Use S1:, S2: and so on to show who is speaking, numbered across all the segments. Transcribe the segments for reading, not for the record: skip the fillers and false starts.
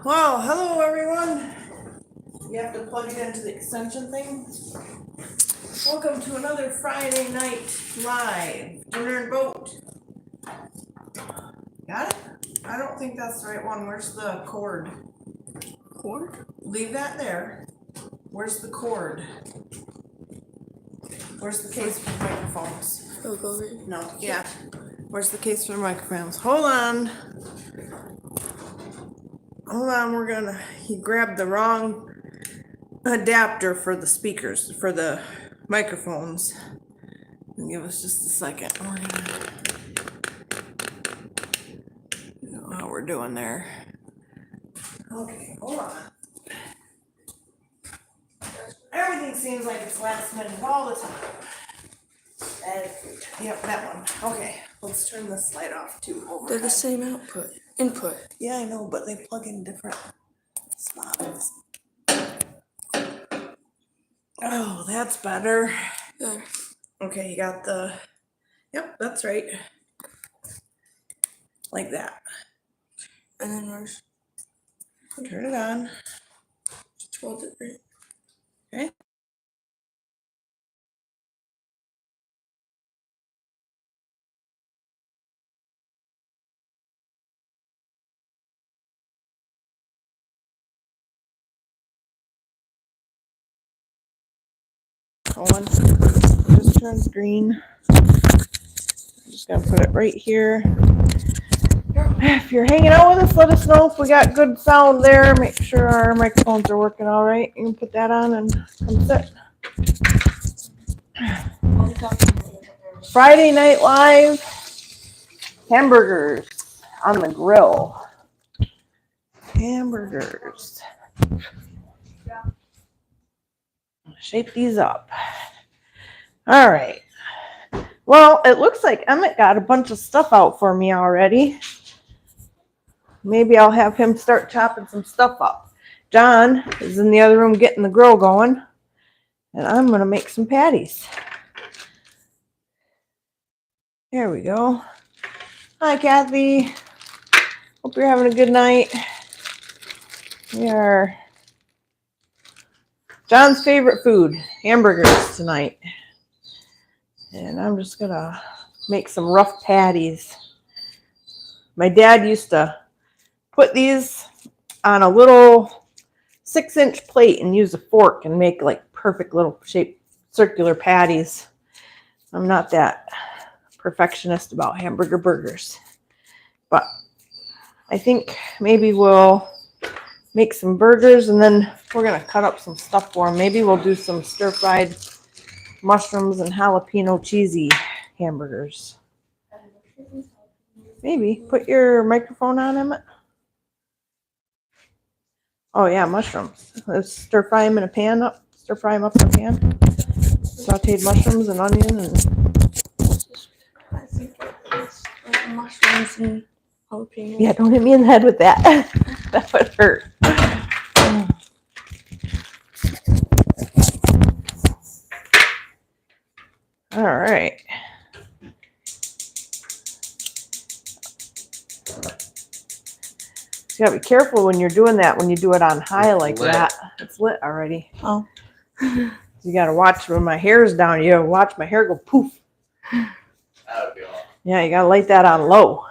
S1: Well, hello everyone. You have to plug it into the extension thing. Welcome to another Friday night live dinner and boat. Got it? I don't think that's the right one. Where's the cord? Cord? Leave that there. Where's the cord? Where's the case for the microphones?
S2: Oh, go over here.
S1: No, yeah. Where's the case for the microphones? Hold on. He grabbed the wrong adapter for the speakers, for the microphones. Give us just a second. We're gonna know how we're doing there. Okay, hold on. Everything seems like it's last minute all the time. Yep, that one. Okay, let's turn this light off too.
S2: They're the same input.
S1: Yeah, I know, but they plug in different spots. Oh, that's better.
S2: There.
S1: Okay, you got the, yep, that's right. Like that.
S2: And then where's
S1: Turn it on.
S2: just hold it right.
S1: Okay. Going. Just turns green. I'm just gonna put it right here. If you're hanging out with us, let us know if we got good sound there. Make sure our microphones are working all right. You can put that on and come sit. Friday Night Live. Hamburgers on the grill. Hamburgers. Shape these up. All right. Well, it looks like Emmett got a bunch of stuff out for me already. Maybe I'll have him start chopping some stuff up. John is in the other room getting the grill going. And I'm going to make some patties. There we go. Hi, Kathy. Hope you're having a good night. We are John's favorite food, hamburgers tonight. And I'm just going to make some rough patties. My dad used to put these on a little 6-inch plate and use a fork and make like perfect little shaped circular patties. I'm not that perfectionist about hamburger burgers, but I think maybe we'll make some burgers and then we're going to cut up some stuff for them. Maybe we'll do some stir-fried mushrooms and jalapeno cheesy hamburgers. Maybe. Put your microphone on, Emmett. Oh yeah, mushrooms. Let's stir fry them in a pan. Stir fry them up in a pan. Sauteed mushrooms and onion and.
S2: I think it's like mushrooms and jalapeno.
S1: Yeah, don't hit me in the head with that. That would hurt. All right. You gotta be careful when you're doing that. When you do it on high like that, it's lit already.
S2: Oh.
S1: You gotta watch when my hair's down. You gotta watch my hair go poof.
S3: That would be awesome.
S1: Yeah, you gotta light that on low.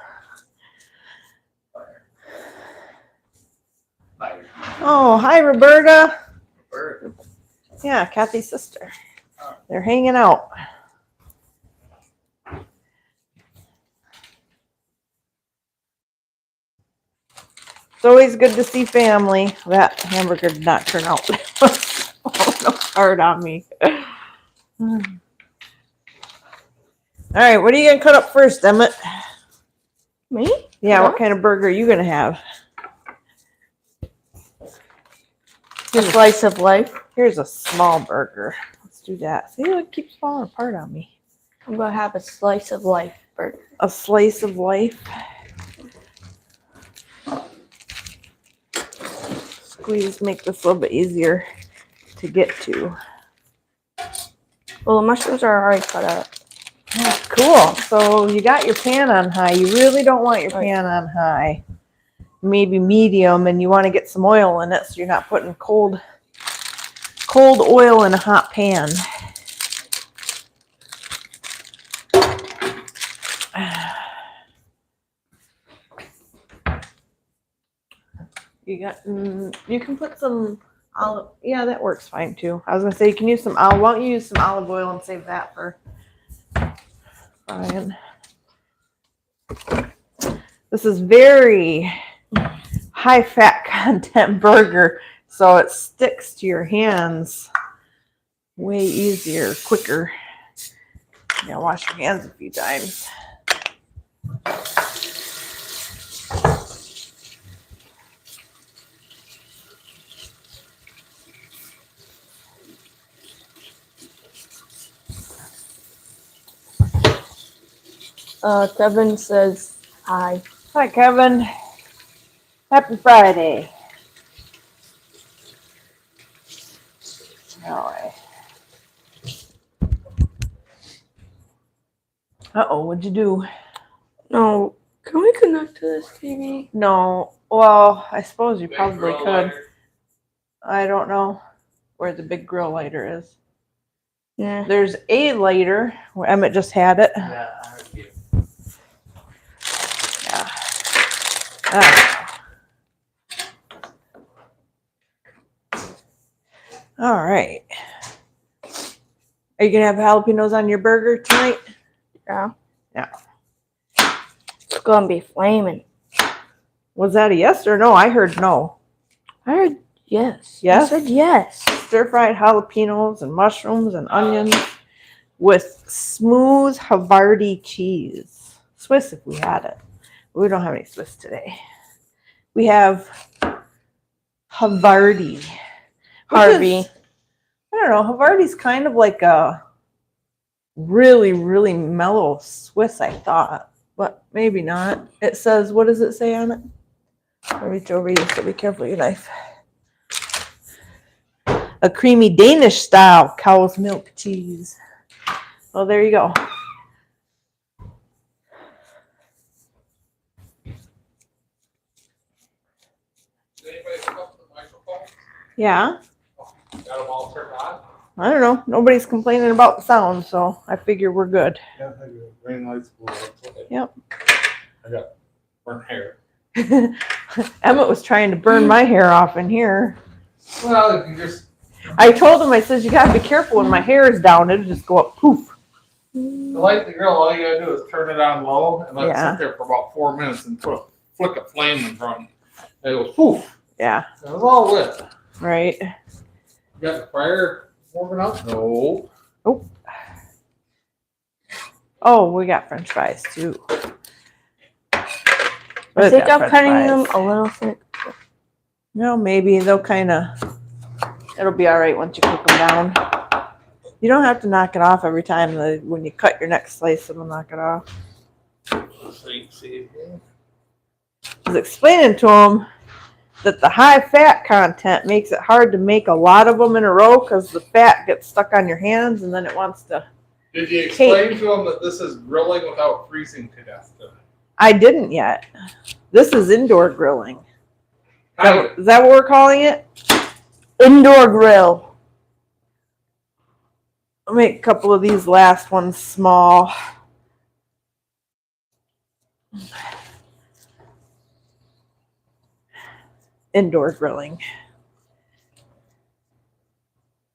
S3: Fire.
S1: Oh, hi, Roberta.
S3: Bird.
S1: Yeah, Kathy's sister. They're hanging out. It's always good to see family. That hamburger did not turn out hard on me. All right, what are you gonna cut up first, Emmett?
S2: Me?
S1: Yeah, what kind of burger are you gonna have?
S2: A slice of life.
S1: Here's a small burger. Let's do that. See, it keeps falling apart on me.
S2: I'm gonna have a slice of life burger.
S1: A slice of life. Squeeze, make this a little bit easier to get to.
S2: Well, the mushrooms are already cut up.
S1: Cool. So you got your pan on high. You really don't want your pan on high. maybe medium, and you want to get some oil in it so you're not putting cold oil in a hot pan. You can put some olive. Yeah, that works fine too. I was gonna say you can use some olive. Why don't you use some olive oil and save that for frying? This is very high fat content burger, so it sticks to your hands way easier, quicker. Yeah, wash your hands a few times.
S2: Kevin says hi.
S1: Hi, Kevin. Happy Friday. All right. Uh-oh, what'd you do?
S2: No, can we connect to this TV?
S1: No. Well, I suppose you
S3: Big
S1: probably
S3: grill
S1: could.
S3: lighter.
S1: I don't know where the big grill lighter is.
S2: Yeah.
S1: There's a lighter where Emmett just had it.
S3: Yeah, I heard you.
S1: Yeah. Ah. All right. Are you gonna have jalapenos on your burger tonight?
S2: Yeah.
S1: Yeah.
S2: It's gonna be flaming.
S1: Was that a yes or no? I heard no.
S2: I heard yes.
S1: Yes?
S2: I said yes.
S1: Stir-fried jalapenos and mushrooms and onions with smooth Havarti cheese. Swiss if we had it. We don't have any Swiss today. We have Havarti.
S2: Harvey.
S1: I don't know. Havarti's kind of like a really, really mellow Swiss, I thought. But maybe not. It says, what does it say on it? I'll reach over you, so be careful with your knife. A creamy Danish style cow's milk cheese. Well, there you go.
S3: Did anybody hook up the microphone?
S1: Yeah.
S3: Got them all turned on?
S1: I don't know. Nobody's complaining about the sound, so I figure we're good.
S4: Yeah, I do. Green lights, blue lights.
S1: Yep.
S4: I got burnt hair.
S1: Emmett was trying to burn my hair off in here.
S3: Well, if you just
S1: I told him, I says, you gotta be careful when my hair is down. It'll just go up poof.
S3: light the grill, all you gotta do is turn it on low and let it
S1: Yeah.
S3: sit there for about 4 minutes and put a flick of flame in front. And it goes poof.
S1: Yeah,
S3: It was all lit.
S1: right.
S3: You got the fire warming up? No.
S1: Oh, we got French fries too.
S2: I think I'm cutting them a little thick.
S1: No, maybe they'll kind of. It'll be all right once you cook them down. You don't have to knock it off every time. When you cut your next slice, it'll knock it off.
S3: See.
S1: I was explaining to him that the high fat content makes it hard to make a lot of them in a row because the fat gets stuck on your hands and then it wants to.
S3: Did you explain to them that this is grilling without freezing to death?
S1: I didn't yet. This is indoor grilling.
S3: Kind of.
S1: Is that what we're calling it?
S2: Indoor grill.
S1: I'll make a couple of these last ones small. Indoor grilling.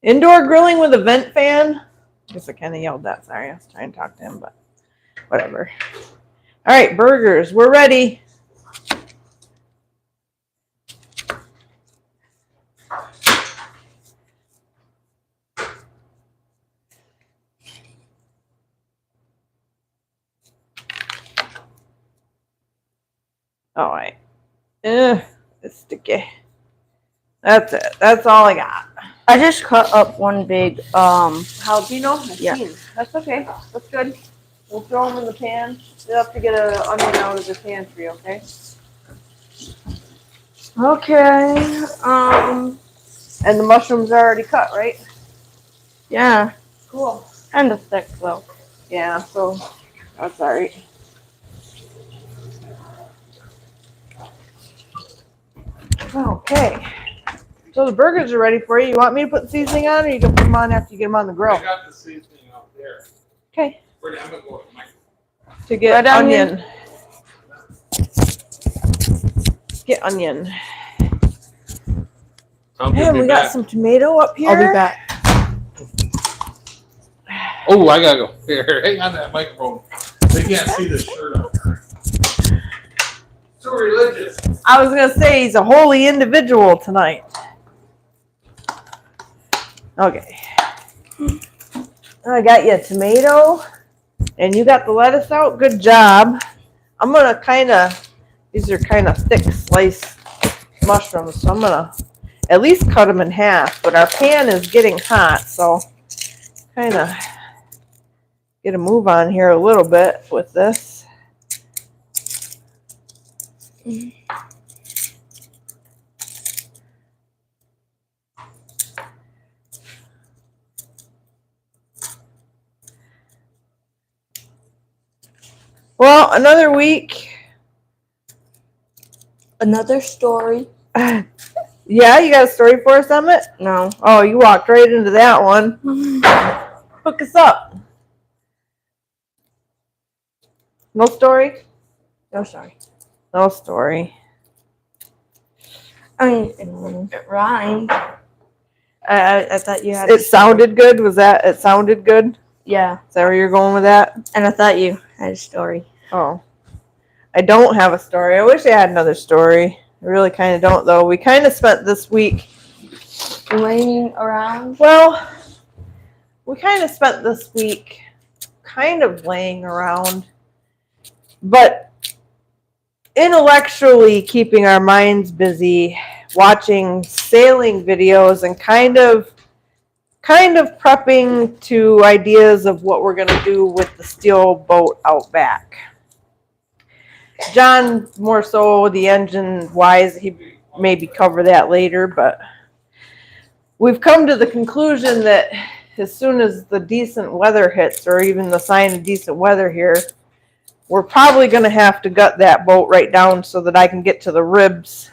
S1: Indoor grilling with a vent fan? I guess I kind of yelled that. Sorry, I was trying to talk to him, but whatever. All right, burgers. We're ready. All right. It's sticky. That's it. That's all I got.
S2: I just cut up one big
S1: Jalapeno?
S2: Yeah.
S1: That's okay. That's good. We'll throw them in the pan. You'll have to get an onion out of the pan for you, okay?
S2: Okay.
S1: And the mushrooms are already cut, right?
S2: Yeah.
S1: Cool.
S2: Kind of thick though.
S1: Yeah, so that's all right. Okay. So the burgers are ready for you. You want me to put the seasoning on, or you can put them on after you get them on the
S3: I
S1: grill?
S3: got the seasoning out there.
S1: Okay.
S3: Where I'm gonna go with Mike.
S1: To get
S2: Red onion.
S1: onion. Get onion.
S3: I'll
S1: And
S3: be
S1: we got
S3: back.
S1: some tomato up here.
S2: I'll be back.
S3: Oh, I gotta go. Here, hang on that microphone. They can't see the shirt up there. So religious.
S1: I was gonna say he's a holy individual tonight. Okay. I got you a tomato, and you got the lettuce out. Good job. I'm gonna these are kind of thick sliced mushrooms, so I'm gonna at least cut them in half. But our pan is getting hot, so kind of get a move on here a little bit with this. Well, another week.
S2: Another story.
S1: Yeah, you got a story for us, Emmett?
S2: No.
S1: Oh, you walked right into that one. Hook us up. No story?
S2: No, sorry.
S1: No story.
S2: I mean, it rhymed. I thought you had.
S1: It sounded good. Was that? It sounded good.
S2: Yeah,
S1: Is that where you're going with that?
S2: and I thought you had a story.
S1: Oh, I don't have a story. I wish I had another story. I really kind of don't, though. We kind of spent this week.
S2: Laying around.
S1: Well, we kind of spent this week kind of laying around, but intellectually keeping our minds busy, watching sailing videos and kind of prepping to ideas of what we're going to do with the steel boat out back. John, more so the engine wise, he maybe cover that later, but we've come to the conclusion that as soon as the decent weather hits, or even the sign of decent weather here, we're probably going to have to gut that boat right down so that I can get to the ribs.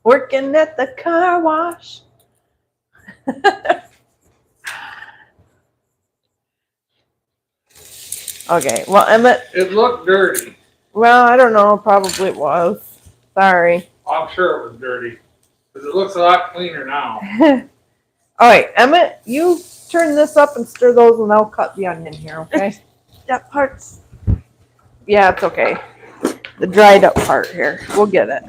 S1: Working at the car wash. Okay, well, Emmett,
S3: It looked dirty.
S1: well, I don't know, probably it was. Sorry.
S3: I'm sure it was dirty. Because it looks a lot cleaner now.
S1: All right, Emmett, you turn this up and stir those, and I'll cut the onion here, okay?
S2: That part's.
S1: Yeah, it's okay. The dried up part here. We'll get it.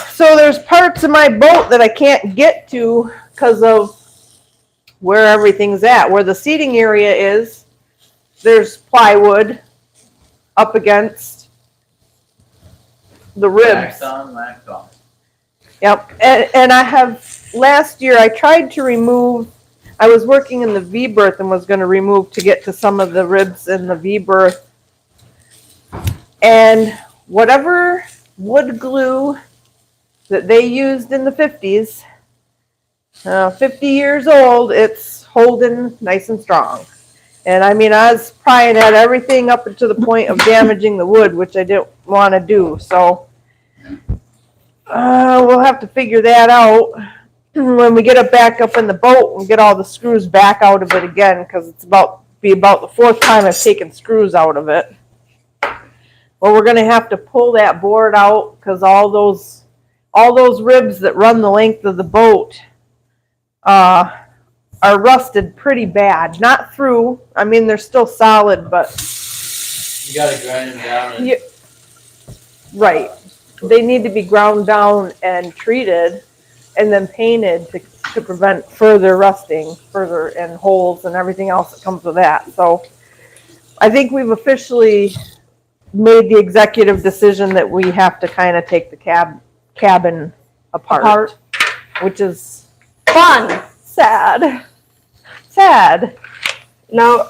S1: So there's parts of my boat that I can't get to because of where everything's at. Where the seating area is, there's plywood up against the ribs.
S5: Wax on, wax off.
S1: Yep. And I have, last year I tried to remove, I was working in the V-berth and was going to remove to get to some of the ribs in the V-berth. And whatever wood glue that they used in the 50s, 50 years old, it's holding nice and strong. And I mean, I was prying at everything up to the point of damaging the wood, which I didn't want to do. So we'll have to figure that out when we get it back up in the boat and get all the screws back out of it again, because it's about the fourth time I've taken screws out of it. Well, we're going to have to pull that board out because all those ribs that run the length of the boat are rusted pretty bad. Not through. I mean, they're still solid, but
S5: You gotta grind them down and
S1: Yeah. Right. They need to be ground down and treated and then painted to prevent further rusting, and holes and everything else that comes with that. So I think we've officially made the executive decision that we have to kind of take the cabin apart, which is
S2: Fun.
S1: sad.
S2: No,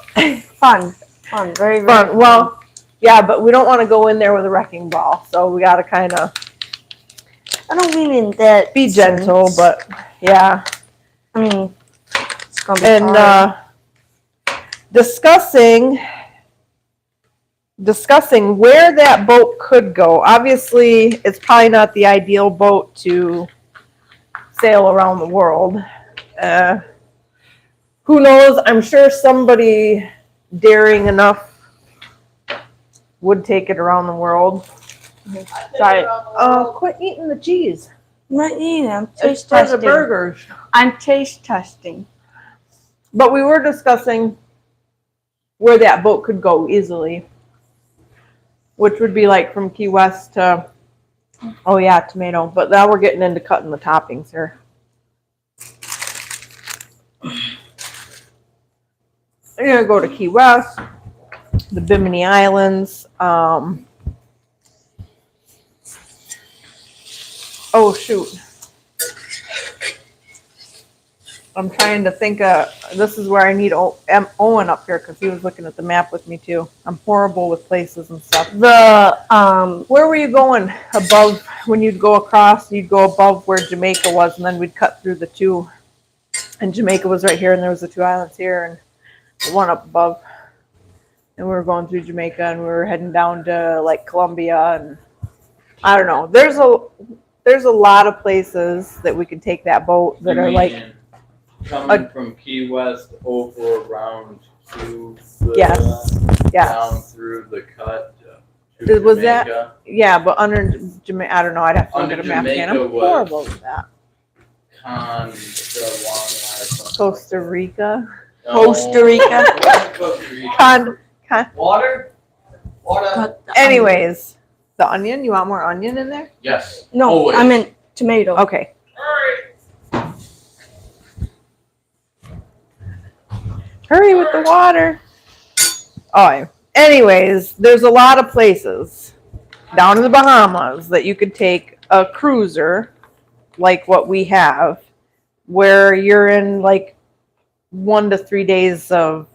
S2: fun. Fun. Very, very
S1: Fun. Well, yeah, but we don't want to go in there with a wrecking ball, so we got to kind of
S2: I don't mean in that.
S1: be gentle,
S2: sense.
S1: but yeah.
S2: I mean, it's gonna be
S1: And
S2: hard.
S1: discussing discussing where that boat could go. Obviously, it's probably not the ideal boat to sail around the world. Who knows? I'm sure somebody daring enough would take it around the world.
S2: Sorry.
S1: Quit eating the cheese.
S2: I'm not eating. I'm
S1: It's
S2: taste
S1: for the
S2: testing.
S1: burgers.
S2: I'm taste testing.
S1: But we were discussing where that boat could go easily, which would be like from Key West to, oh yeah, Tomato. But now we're getting into cutting the toppings here. You're gonna go to Key West, the Bimini Islands. Oh shoot. I'm trying to think this is where I need Owen up here because he was looking at the map with me too. I'm horrible with places and stuff. Where were you going above when you'd go across? You'd go above where Jamaica was, and then we'd cut through the two. And Jamaica was right here, and there was the two islands here, and the one up above. And we were going through Jamaica, and we were heading down to like Colombia, and I don't know. There's a lot of places that we could take that boat that are like.
S5: Coming from Key West over around to the
S1: Yes.
S5: down through the cut to
S1: Was that-
S5: Jamaica.
S1: Yeah, but under Jamaica, I don't know. I'd have to look
S5: Under
S1: at a map again.
S5: Jamaica
S1: I'm
S5: was-
S1: horrible with that. Costa Rica.
S2: Costa Rica.
S5: Costa Rica. Water? Water?
S1: Anyways, the onion. You want more onion in there?
S5: Yes.
S2: No,
S5: Always.
S2: I meant tomato.
S1: Okay. Hurry with the water. Oh, anyways, there's a lot of places down in the Bahamas that you could take a cruiser like what we have, where you're in like 1 to 3 days of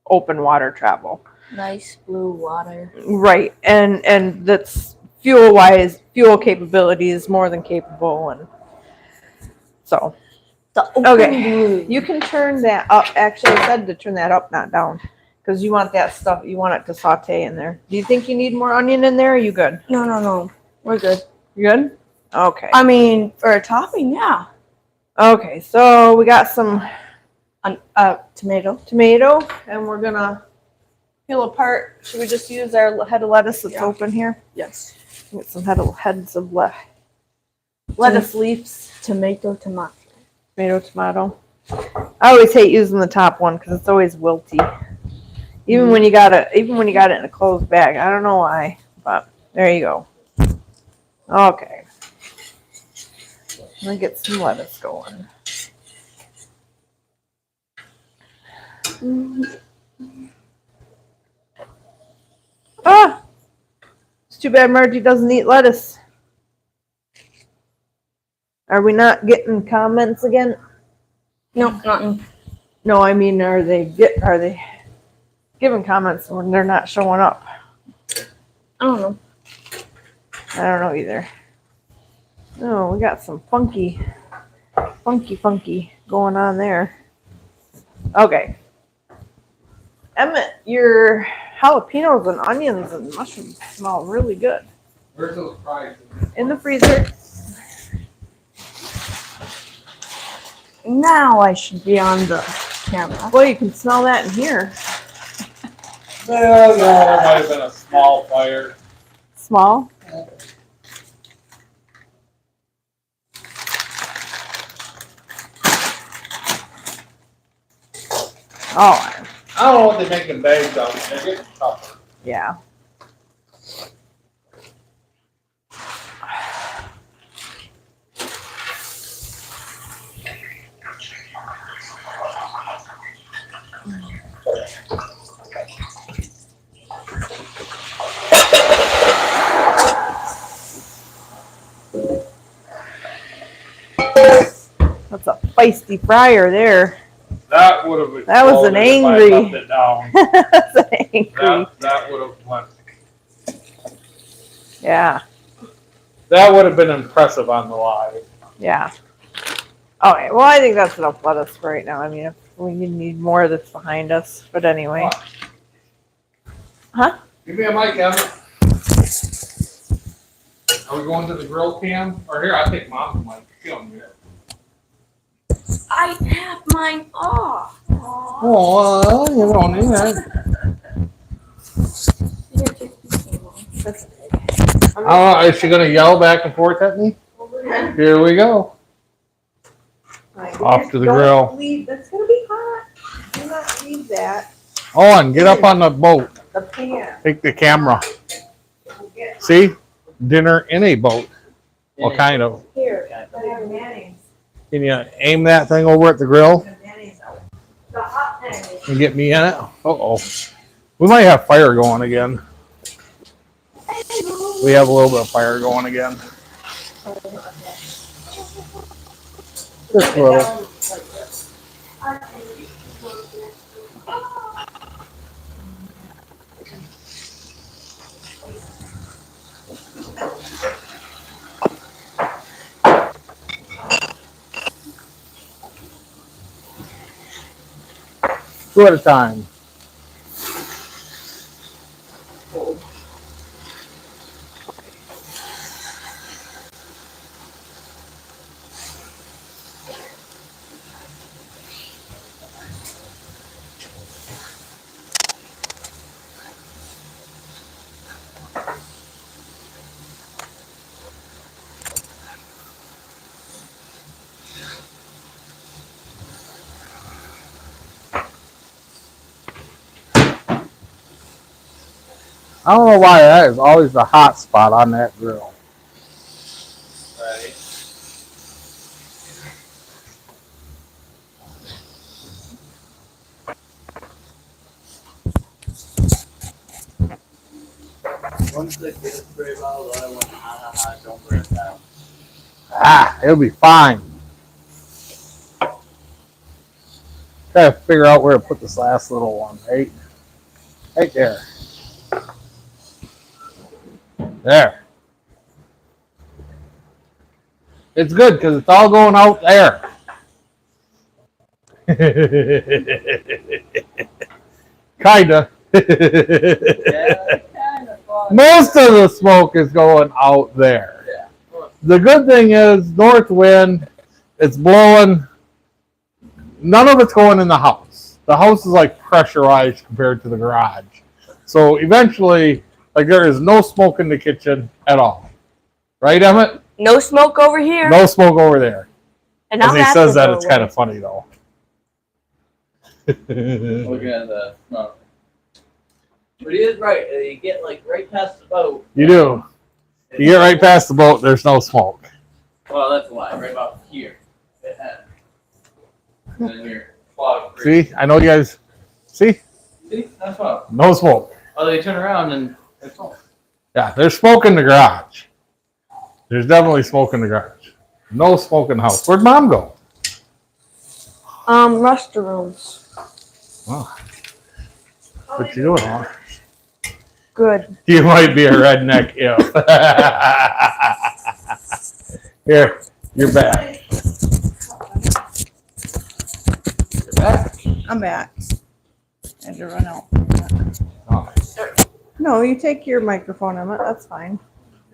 S1: open water travel.
S2: Nice blue water.
S1: Right. And that's fuel capabilities more than capable, and so
S2: The open
S1: Okay.
S2: blue.
S1: you can turn that up. Actually, I said to turn that up, not down, because you want that stuff. You want it to saute in there. Do you think you need more onion in there? Or are you good?
S2: No. We're good.
S1: You good? Okay.
S2: I mean, for a topping, yeah.
S1: Okay. So we got some
S2: Tomato.
S1: tomato, and we're gonna peel apart. Should we just use our head of lettuce that's
S2: Yeah.
S1: open here?
S2: Yes.
S1: Get some heads of lettuce leaves.
S2: Tomato.
S1: Tomato. I always hate using the top one because it's always wilty. Even when you got it in a closed bag. I don't know why, but there you go. Okay. Let me get some lettuce going. Ah! It's too bad Margie doesn't eat lettuce. Are we not getting comments again?
S2: No, nothing.
S1: No, I mean, are they giving comments when they're not showing up?
S2: I don't know.
S1: I don't know either. Oh, we got some funky going on there. Okay. Emmett, your jalapenos and onions and mushrooms smell really good.
S3: Where's those fries?
S1: In the freezer.
S2: Now I should be on the camera.
S1: Well, you can smell that in here.
S3: Well, no, there might have been a small fire.
S1: Small. Oh,
S3: I don't know what they make in bags out there. They're getting tougher.
S1: yeah. That's a feisty fryer there.
S3: That would have.
S1: That was an
S3: exploded if I
S1: angry-
S3: left it down.
S1: That's angry.
S3: That would have went.
S1: Yeah,
S3: That would have been impressive on the live.
S1: yeah. Okay, well, I think that's enough lettuce for right now. I mean, if we need more, that's behind us. But anyway. Huh?
S3: Give me a mic, Evan. Are we going to the grill cam? Or here, I'll take mom's mic. She don't need it.
S2: I have mine off. Aw.
S3: Oh, you don't need it. Oh, is she gonna yell back and forth at me? Here we go. Off to the
S1: Don't
S3: grill.
S1: Leave. That's gonna be hot. Do not leave that.
S3: On, get up on the boat.
S1: The pan.
S3: Take the camera. See? Dinner in a boat. What kind of?
S1: Here. I have mayonnaise.
S3: Can you aim that thing over at the grill
S1: The mayonnaise out. The hot mayonnaise.
S3: and get me in it? Uh-oh. We might have fire going again. We have a little bit of fire going again. Just a little. Two at a time. I don't know why that is always the hot spot on that grill.
S5: Right. Once they get a spray bottle, the other one, don't burn it down.
S3: Ah, it'll be fine. Gotta figure out where to put this last little one, right? Right there. There. It's good because it's all going out there. Kinda.
S5: Yeah, kind of fun.
S3: Most of the smoke is going out there.
S5: Yeah.
S3: The good thing is north wind, it's blowing. None of it's going in the house. The house is like pressurized compared to the garage. So eventually, like there is no smoke in the kitchen at all. Right, Emmett?
S2: No smoke over here.
S3: No smoke over there.
S2: And
S3: As
S2: now
S3: he
S2: that's
S3: says
S2: the
S3: that, it's
S2: doorway.
S3: kind of funny though.
S5: Look at the smoke. But he is right. You get like right past the boat.
S3: You do. You get right past the boat, there's no smoke.
S5: Well, that's a lie. Right about here. And then you're clogged.
S3: See? I know you guys. See?
S5: See? That's what.
S3: No smoke.
S5: Oh, they turn around and it's smoke.
S3: Yeah, there's smoke in the garage. There's definitely smoke in the garage. No smoke in the house. Where'd Mom go?
S2: Restrooms.
S3: Oh. What you doing, Mom?
S2: Good.
S3: You might be a redneck if. Here, you're back. You're back.
S1: I'm back. I had to run out.
S3: Oh.
S1: No, you take your microphone, Emmett. That's fine.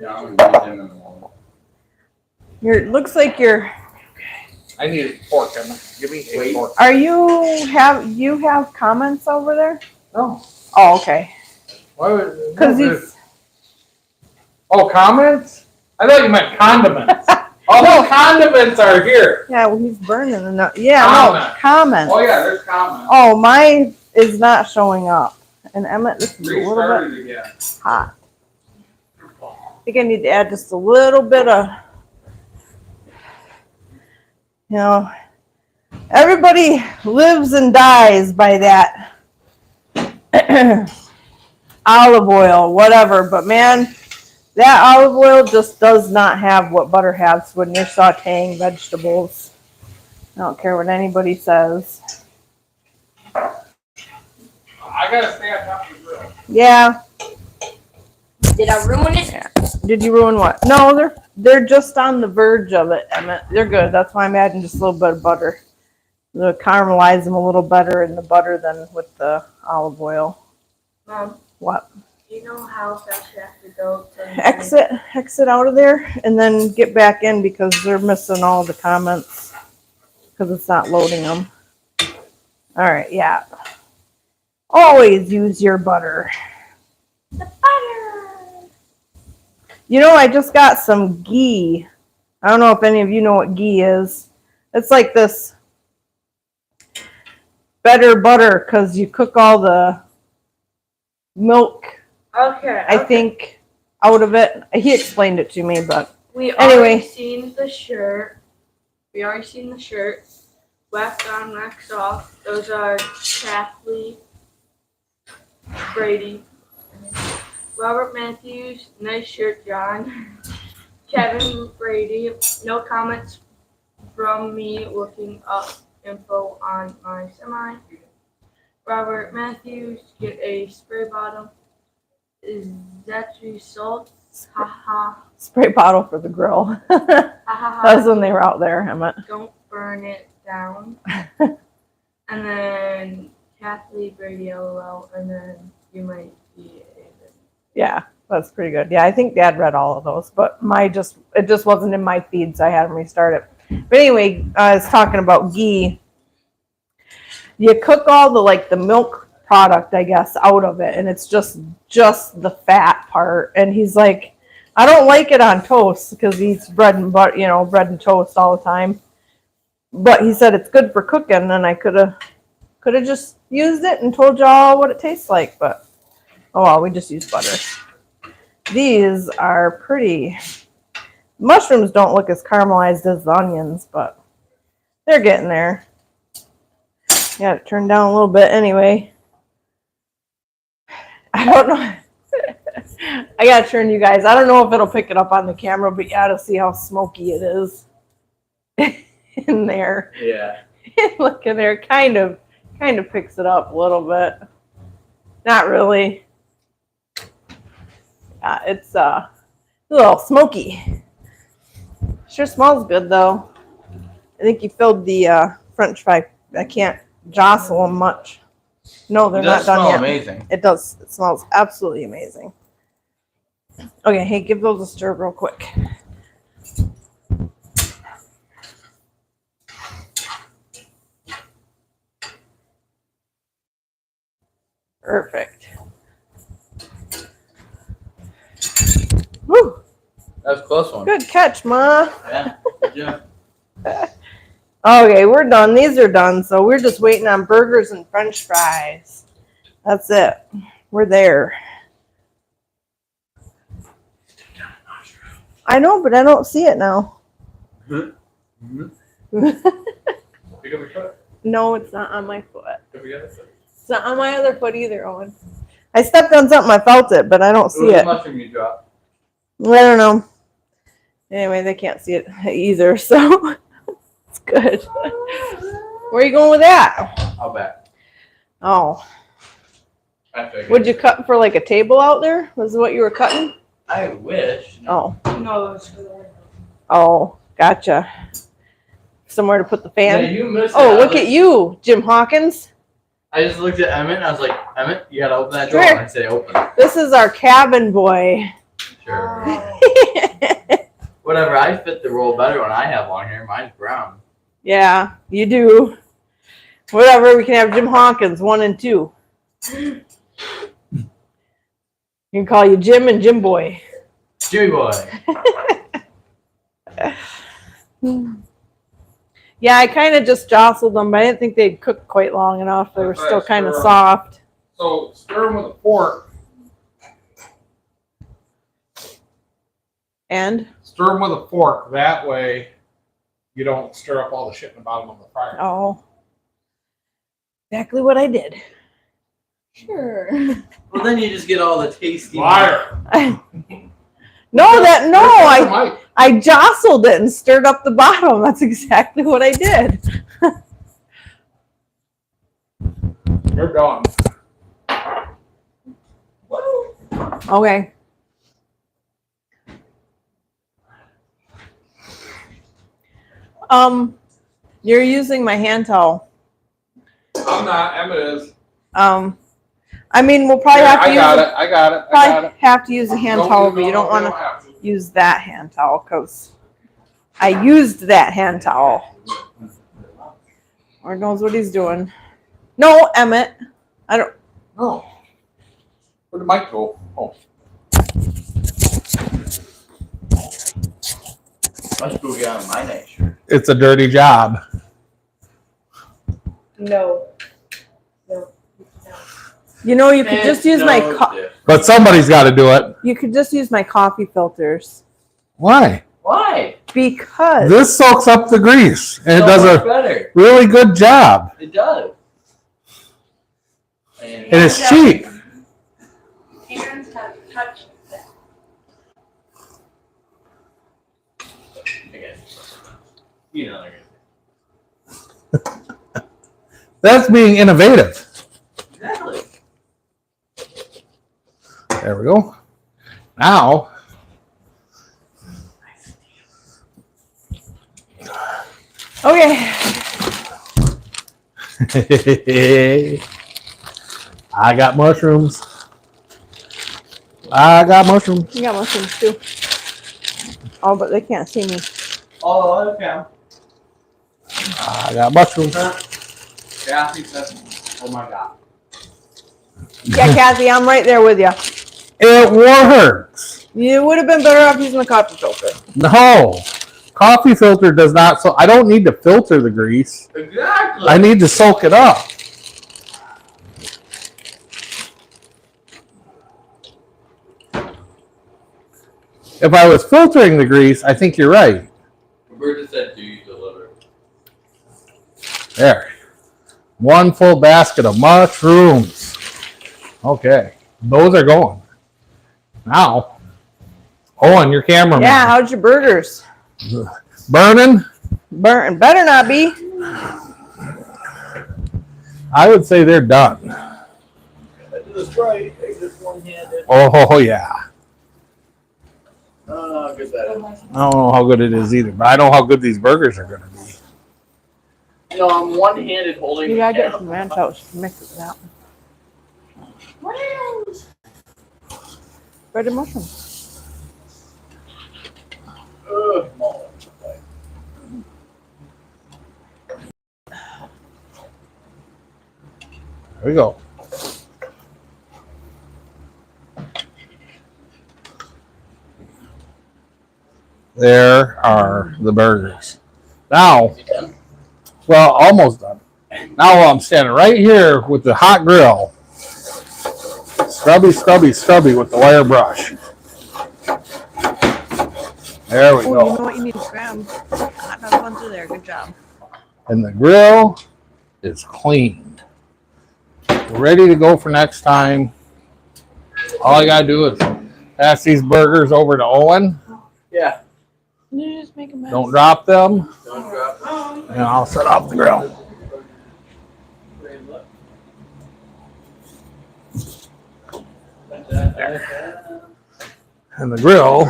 S5: Yeah, I'm gonna use him in the morning.
S1: Looks like you're.
S3: I need a fork. Give me a
S5: Wait.
S3: fork.
S1: Are you have comments over there?
S3: No.
S1: Oh, okay.
S3: Why would,
S1: Because
S3: no,
S1: he's.
S3: oh, comments? I thought you meant condiments. All the condiments are here.
S1: Yeah, well, he's burning enough. Yeah,
S3: Comment.
S1: no comments.
S3: Oh, yeah, there's comments.
S1: Oh, mine is not showing up. And Emmett, this is a little bit
S3: Restarted again.
S1: hot. I think I need to add just a little bit of, everybody lives and dies by that olive oil, whatever. But man, that olive oil just does not have what butter has when you're sauteing vegetables. I don't care what anybody says.
S3: I gotta stay on top of the grill.
S1: Yeah.
S2: Did I ruin it?
S1: Did you ruin what? No, they're just on the verge of it, Emmett. They're good. That's why I'm adding just a little bit of butter. To caramelize them a little better in the butter than with the olive oil.
S2: Mom,
S1: What?
S2: you know how fast you have to go to
S1: Exit out of there and then get back in because they're missing all the comments because it's not loading them. All right, yeah. Always use your butter.
S2: the butter?
S1: You know, I just got some ghee. I don't know if any of you know what ghee is. It's like this better butter because you cook all the milk,
S2: Okay.
S1: I think, out of it. He explained it to me, but
S2: We
S1: Anyway.
S2: already seen the shirt. Wax on, wax off. Those are Kathleen, Brady, Robert Matthews. Nice shirt, John. Kevin Brady. No comments from me looking up info on my semi. Robert Matthews. Get a spray bottle. Is that result? Ha ha.
S1: spray bottle for the grill.
S2: Ha ha
S1: That was
S2: ha.
S1: when they were out there, Emmett.
S2: Don't burn it down. And then Kathleen Brady LOL, and then you might be able.
S1: Yeah, that's pretty good. Yeah, I think Dad read all of those, but it just wasn't in my feed, so I had him restart it. But anyway, I was talking about ghee. You cook all the milk product, I guess, out of it, and it's just the fat part. And he's like, I don't like it on toast because he eats bread and butter, bread and toast all the time. But he said it's good for cooking, and I could have just used it and told y'all what it tastes like. But oh well, we just use butter. These are pretty. Mushrooms don't look as caramelized as the onions, but they're getting there. Got it turned down a little bit anyway. I don't know. I gotta turn you guys. I don't know if it'll pick it up on the camera, but you gotta see how smoky it is in there.
S5: Yeah.
S1: Look in there, kind of picks it up a little bit. Not really. It's a little smoky. Sure smells good though. I think you filled the French fry. I can't jostle them much. No, they're
S5: It
S1: not
S5: does
S1: done
S5: smell
S1: yet.
S5: amazing.
S1: It does. It smells absolutely amazing. Okay, hey, give those a stir real quick. Perfect. Woo!
S5: That was a close one.
S1: Good catch, Ma.
S5: Yeah. Good job.
S1: Okay, we're done. These are done. So we're just waiting on burgers and French fries. That's it. We're there. I know, but I don't see it now.
S4: Mm-hmm. Pick up your foot.
S1: No, it's not on my foot.
S4: Pick up your other foot.
S1: It's not on my other foot either, Owen. I stepped on something, I felt it, but I don't
S5: It
S1: see
S5: was a
S1: it.
S5: mushroom you dropped.
S1: I don't know. Anyway, they can't see it either, so it's good. Where are you going with that?
S5: I'll bet.
S1: Oh,
S5: After I get
S1: would you
S5: it.
S1: cut for like a table out there? Was what you were cutting?
S5: I wish.
S1: Oh,
S2: No, it's for the window.
S1: oh, gotcha. Somewhere to put the
S5: Yeah,
S1: fan.
S5: you missed it.
S1: Oh,
S5: I
S1: look
S5: was
S1: at you, Jim Hawkins.
S5: I just looked at Emmett and I was like, Emmett, you gotta open that
S1: Come
S5: door.
S1: here.
S5: And I say open.
S1: This is our cabin boy.
S5: Sure.
S2: Oh.
S5: Whatever, I fit the role better when I have long hair. Mine's brown.
S1: Yeah, you do. Whatever, we can have Jim Hawkins 1 and 2. You can call you Jim and Jim Boy.
S5: Jimmy boy.
S1: Yeah, I kind of just jostled them, but I didn't think they'd cook quite long enough. They were still kind of soft.
S4: So stir them with a fork.
S1: And
S4: Stir them with a fork. That way, you don't stir up all the shit in the bottom of the fryer.
S1: oh, exactly what I did.
S2: Sure.
S5: Well, then you just get all the tasty.
S4: Liar.
S1: I jostled it and stirred up the bottom. That's exactly what I did.
S4: You're done.
S1: Okay. You're using my hand towel.
S4: I'm not. Emmett is.
S1: I mean, we'll probably have to
S4: I
S1: use
S4: got
S1: a-
S4: it. I got it. I
S1: probably
S4: got it.
S1: have to use a hand towel, but you don't want to use that hand towel because I used that hand towel. Lord knows what he's doing. No, Emmett. I don't.
S4: Oh. Where'd the mic go? Oh.
S5: Must go get on my next shirt.
S3: It's a dirty job.
S2: No.
S1: You know, you could just use my.
S3: But somebody's got to do it.
S1: You could just use my coffee filters
S3: Why?
S5: Why?
S1: because
S3: This soaks up the grease and it does
S5: much
S3: a
S5: better.
S3: really good job.
S5: It does.
S3: And it's cheap.
S2: Aaron's have touched that.
S5: Okay. You know,
S3: That's being innovative.
S5: exactly.
S3: There we go. Now,
S1: okay.
S3: I got mushrooms. I got mushrooms.
S1: You got mushrooms too. Oh, but they can't see me.
S5: Oh, okay.
S3: I got mushrooms.
S5: Kathy said, oh my God.
S1: Yeah, Kathy, I'm right there with you.
S3: It works.
S1: You would have been better off using the coffee filter.
S3: No. Coffee filter does not, so I don't need to filter the grease.
S5: Exactly.
S3: I need to soak it up. If I was filtering the grease, I think you're right.
S5: Roberta said, do you deliver?
S3: There. One full basket of mushrooms. Okay. Those are going. Now, Owen, your cameraman.
S1: Yeah, how's your burgers?
S3: Burning?
S1: Burn better not be.
S3: I would say they're done.
S5: I did this right. I just one-handed.
S3: Oh, yeah.
S5: Oh, good that is.
S3: I don't know how good it is either, but I know how good these burgers are going to be.
S5: You know, I'm one-handed holding
S1: You
S5: the
S1: gotta get
S5: camera.
S1: some ranch toast to mix it with that one. Breaded mushrooms.
S5: Ugh, Molly.
S3: There we go. There are the burgers. Now, well, almost done. Now I'm standing right here with the hot grill. Scrubby, scrubby, scrubby with the wire brush. There we
S1: Oh, you
S3: go.
S1: know what you need to grab? Hot dog buns are there. Good job.
S3: And the grill is cleaned. Ready to go for next time. All I gotta do is pass these burgers over to Owen.
S5: Yeah.
S1: You just make a mess.
S3: Don't drop them,
S5: Don't drop it.
S3: and I'll set off the grill. And the grill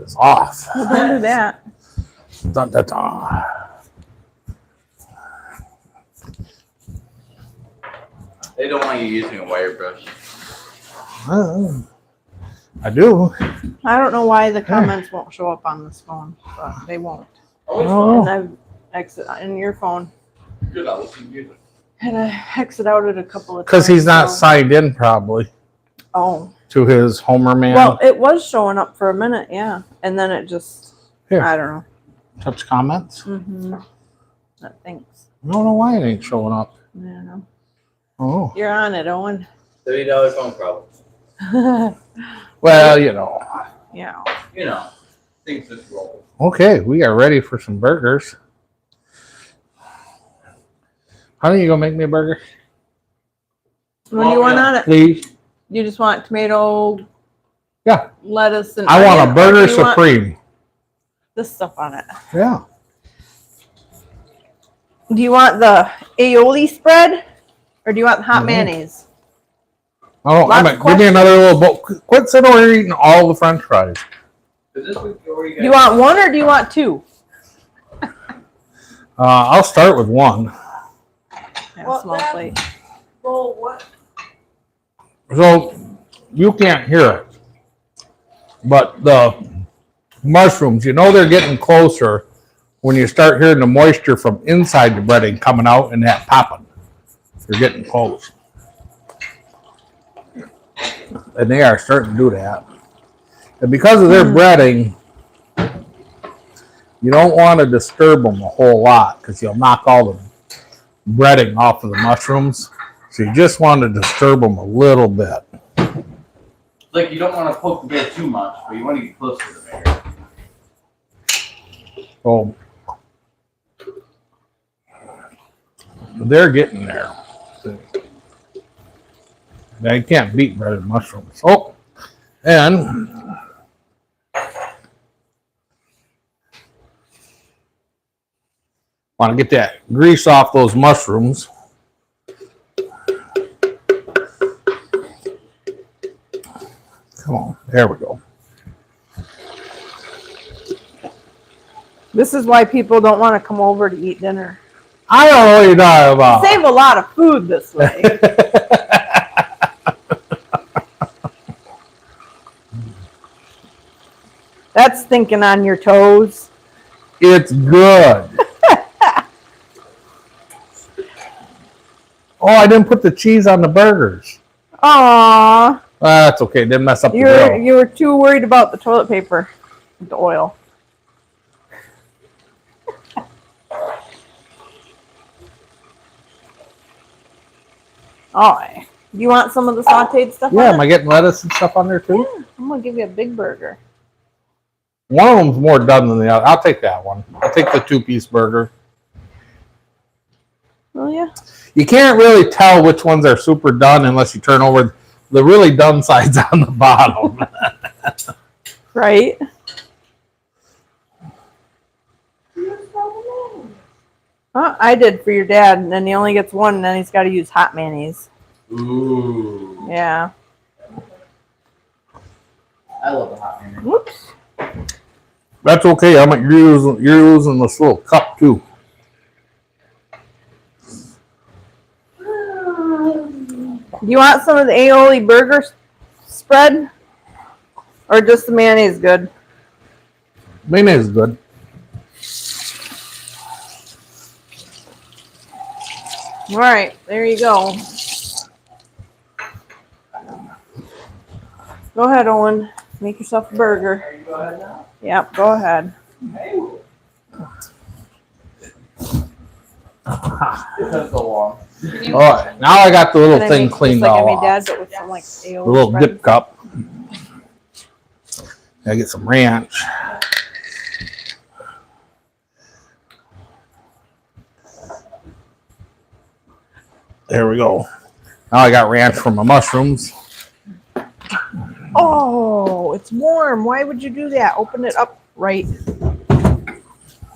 S3: is off.
S1: Well, don't do that.
S3: Dun, dun, dun.
S5: They don't want you using a wire brush.
S3: I do.
S1: I don't know why the comments won't show up on this phone, but they won't.
S3: Oh.
S1: And I've exit in your phone,
S5: Good, I'll listen to music.
S1: and I exit out it a couple of times.
S3: Because he's not
S1: so-
S3: signed in probably
S1: Oh,
S3: to his Homer Man.
S1: well, it was showing up for a minute, yeah, and then it just.
S3: Here.
S1: I don't know.
S3: Touch comments.
S1: Mm-hmm. Thanks.
S3: I don't know why it ain't showing up.
S1: I don't know.
S3: Oh.
S1: You're on it, Owen.
S5: $30 phone problem.
S3: Well, you know.
S1: Yeah.
S5: You know, things just roll.
S3: Okay, we are ready for some burgers. Honey, you gonna make me a burger?
S1: What do you want on it?
S3: Please.
S1: You just want tomato,
S3: Yeah.
S1: lettuce, and
S3: I want
S1: onion,
S3: a
S1: or
S3: burger
S1: do you want
S3: supreme.
S1: this stuff on it.
S3: Yeah.
S1: Do you want the aioli spread, or do you want the hot
S3: Mhm.
S1: mayonnaise?
S3: Oh,
S1: Lots
S3: I
S1: of
S3: give me another little bowl. Quit sitting over here eating all the French fries.
S5: Is this what you
S1: Do you want one or do you want two?
S3: I'll start with one.
S1: Yeah,
S2: Well,
S1: small
S2: that-
S1: plate.
S2: Well, what?
S3: So you can't hear it, but the mushrooms, you know, they're getting closer when you start hearing the moisture from inside the breading coming out and that popping. They're getting close. And they are starting to do that. And because of their breading, you don't want to disturb them a whole lot because you'll knock all the breading off of the mushrooms. So you just want to disturb them a little bit.
S5: Like you don't want to poke the bear too much, but you want to get close to the bear.
S3: So they're getting there. Now you can't beat breaded mushrooms. Oh, and want to get that grease off those mushrooms. Come on, there we go.
S1: This is why people don't want to come over to eat dinner.
S3: I don't know what you're talking about.
S1: Save a lot of food this way. That's thinking on your toes.
S3: It's good. Oh, I didn't put the cheese on the burgers.
S1: Aww.
S3: That's okay. Didn't mess up the grill.
S1: You were too worried about the toilet paper with the oil. Alright. Do you want some of the sauteed stuff?
S3: Yeah,
S1: on
S3: am
S1: it?
S3: I getting lettuce and stuff on there too?
S1: Yeah, I'm gonna give you a big burger.
S3: One of them's more done than the other. I'll take that one. I'll take the 2-piece burger.
S1: Oh yeah.
S3: You can't really tell which ones are super done unless you turn over the really done sides on the bottom.
S1: Right. I did for your dad, and then he only gets one, and then he's got to use hot mayonnaise.
S5: Ooh.
S1: Yeah.
S5: I love the hot mayonnaise.
S1: Whoops.
S3: That's okay. You're using this little cup too.
S1: Do you want some of the aioli burger spread? Or just the mayonnaise good?
S3: Mayonnaise is good.
S1: All right, there you go. Go ahead, Owen. Make yourself a burger.
S5: Are you go ahead now?
S1: Yep, go ahead.
S5: It took so long.
S3: All right, now I got the little
S1: Can I
S3: thing
S1: make
S3: cleaned
S1: just like I
S3: all
S1: made
S3: off.
S1: Dad, but with some like aioli
S3: The little
S1: spread?
S3: dip cup. I get some ranch. There we go. Now I got ranch for my mushrooms.
S1: Oh, it's warm. Why would you do that? Open it up right.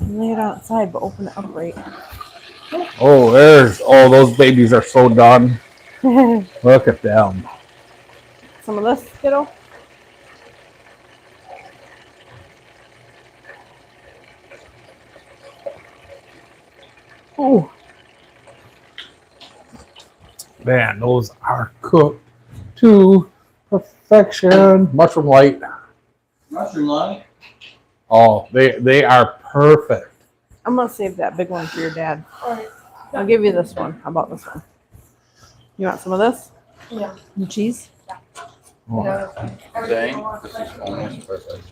S1: Lay it outside, but open it up right.
S3: Oh, those babies are so done. Look at them.
S1: Some of this, kiddo.
S3: Oh, man, those are cooked to perfection. Mushroom light.
S5: Mushroom light.
S3: Oh, they are perfect.
S1: I'm gonna save that big one for your dad. I'll give you this one. How about this one? You want some of this?
S2: Yeah.
S1: And cheese?
S3: Oh,
S5: Dang. This is almost perfect.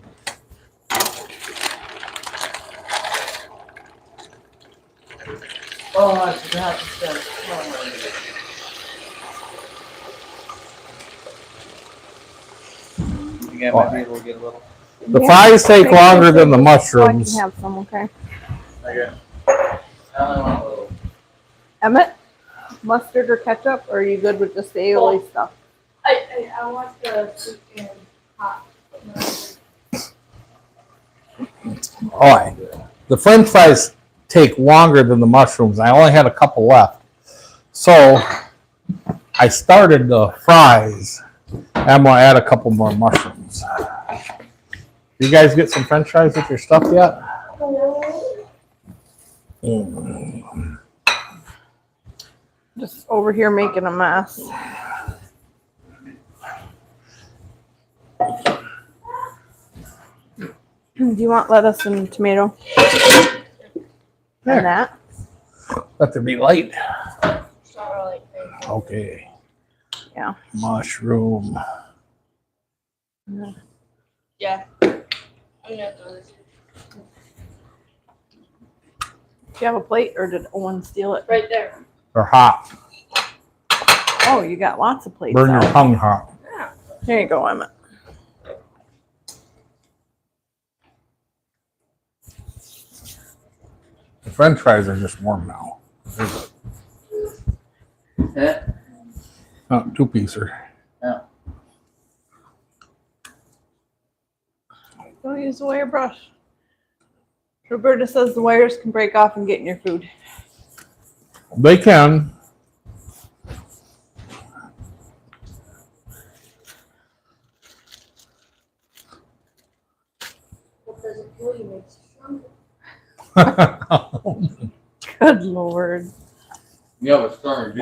S5: Oh, I forgot to say. You guys might be able to get a little.
S3: the fries take
S1: Make
S3: longer
S1: this
S3: than the
S1: so
S3: mushrooms.
S1: I can have some, okay?
S5: Okay. I only want a little.
S1: Emmett, mustard or ketchup, or are you good with just the aioli stuff?
S2: I want the soup and hot.
S3: All right. The French fries take longer than the mushrooms. I only had a couple left, so I started the fries. I'm gonna add a couple more mushrooms. You guys get some French fries with your stuff yet?
S1: Just over here making a mess. Do you want lettuce and tomato?
S3: There.
S1: And that?
S3: Let there be light.
S2: It's not really big.
S3: Okay.
S1: Yeah.
S3: Mushroom.
S2: Yeah. I'm gonna throw this.
S1: Do you have a plate or did Owen steal it?
S2: Right there.
S3: They're hot.
S1: Oh, you got lots of plates
S3: Burn your
S1: out.
S3: tongue hot.
S1: There you go, Emmett.
S3: The French fries are just warm now.
S5: Yeah.
S3: Oh, two-piecer.
S1: Don't use the wire brush. Roberta says the wires can break off and get in your food.
S3: They can.
S2: What doesn't kill you makes you stronger.
S1: Good Lord.
S5: You have a strong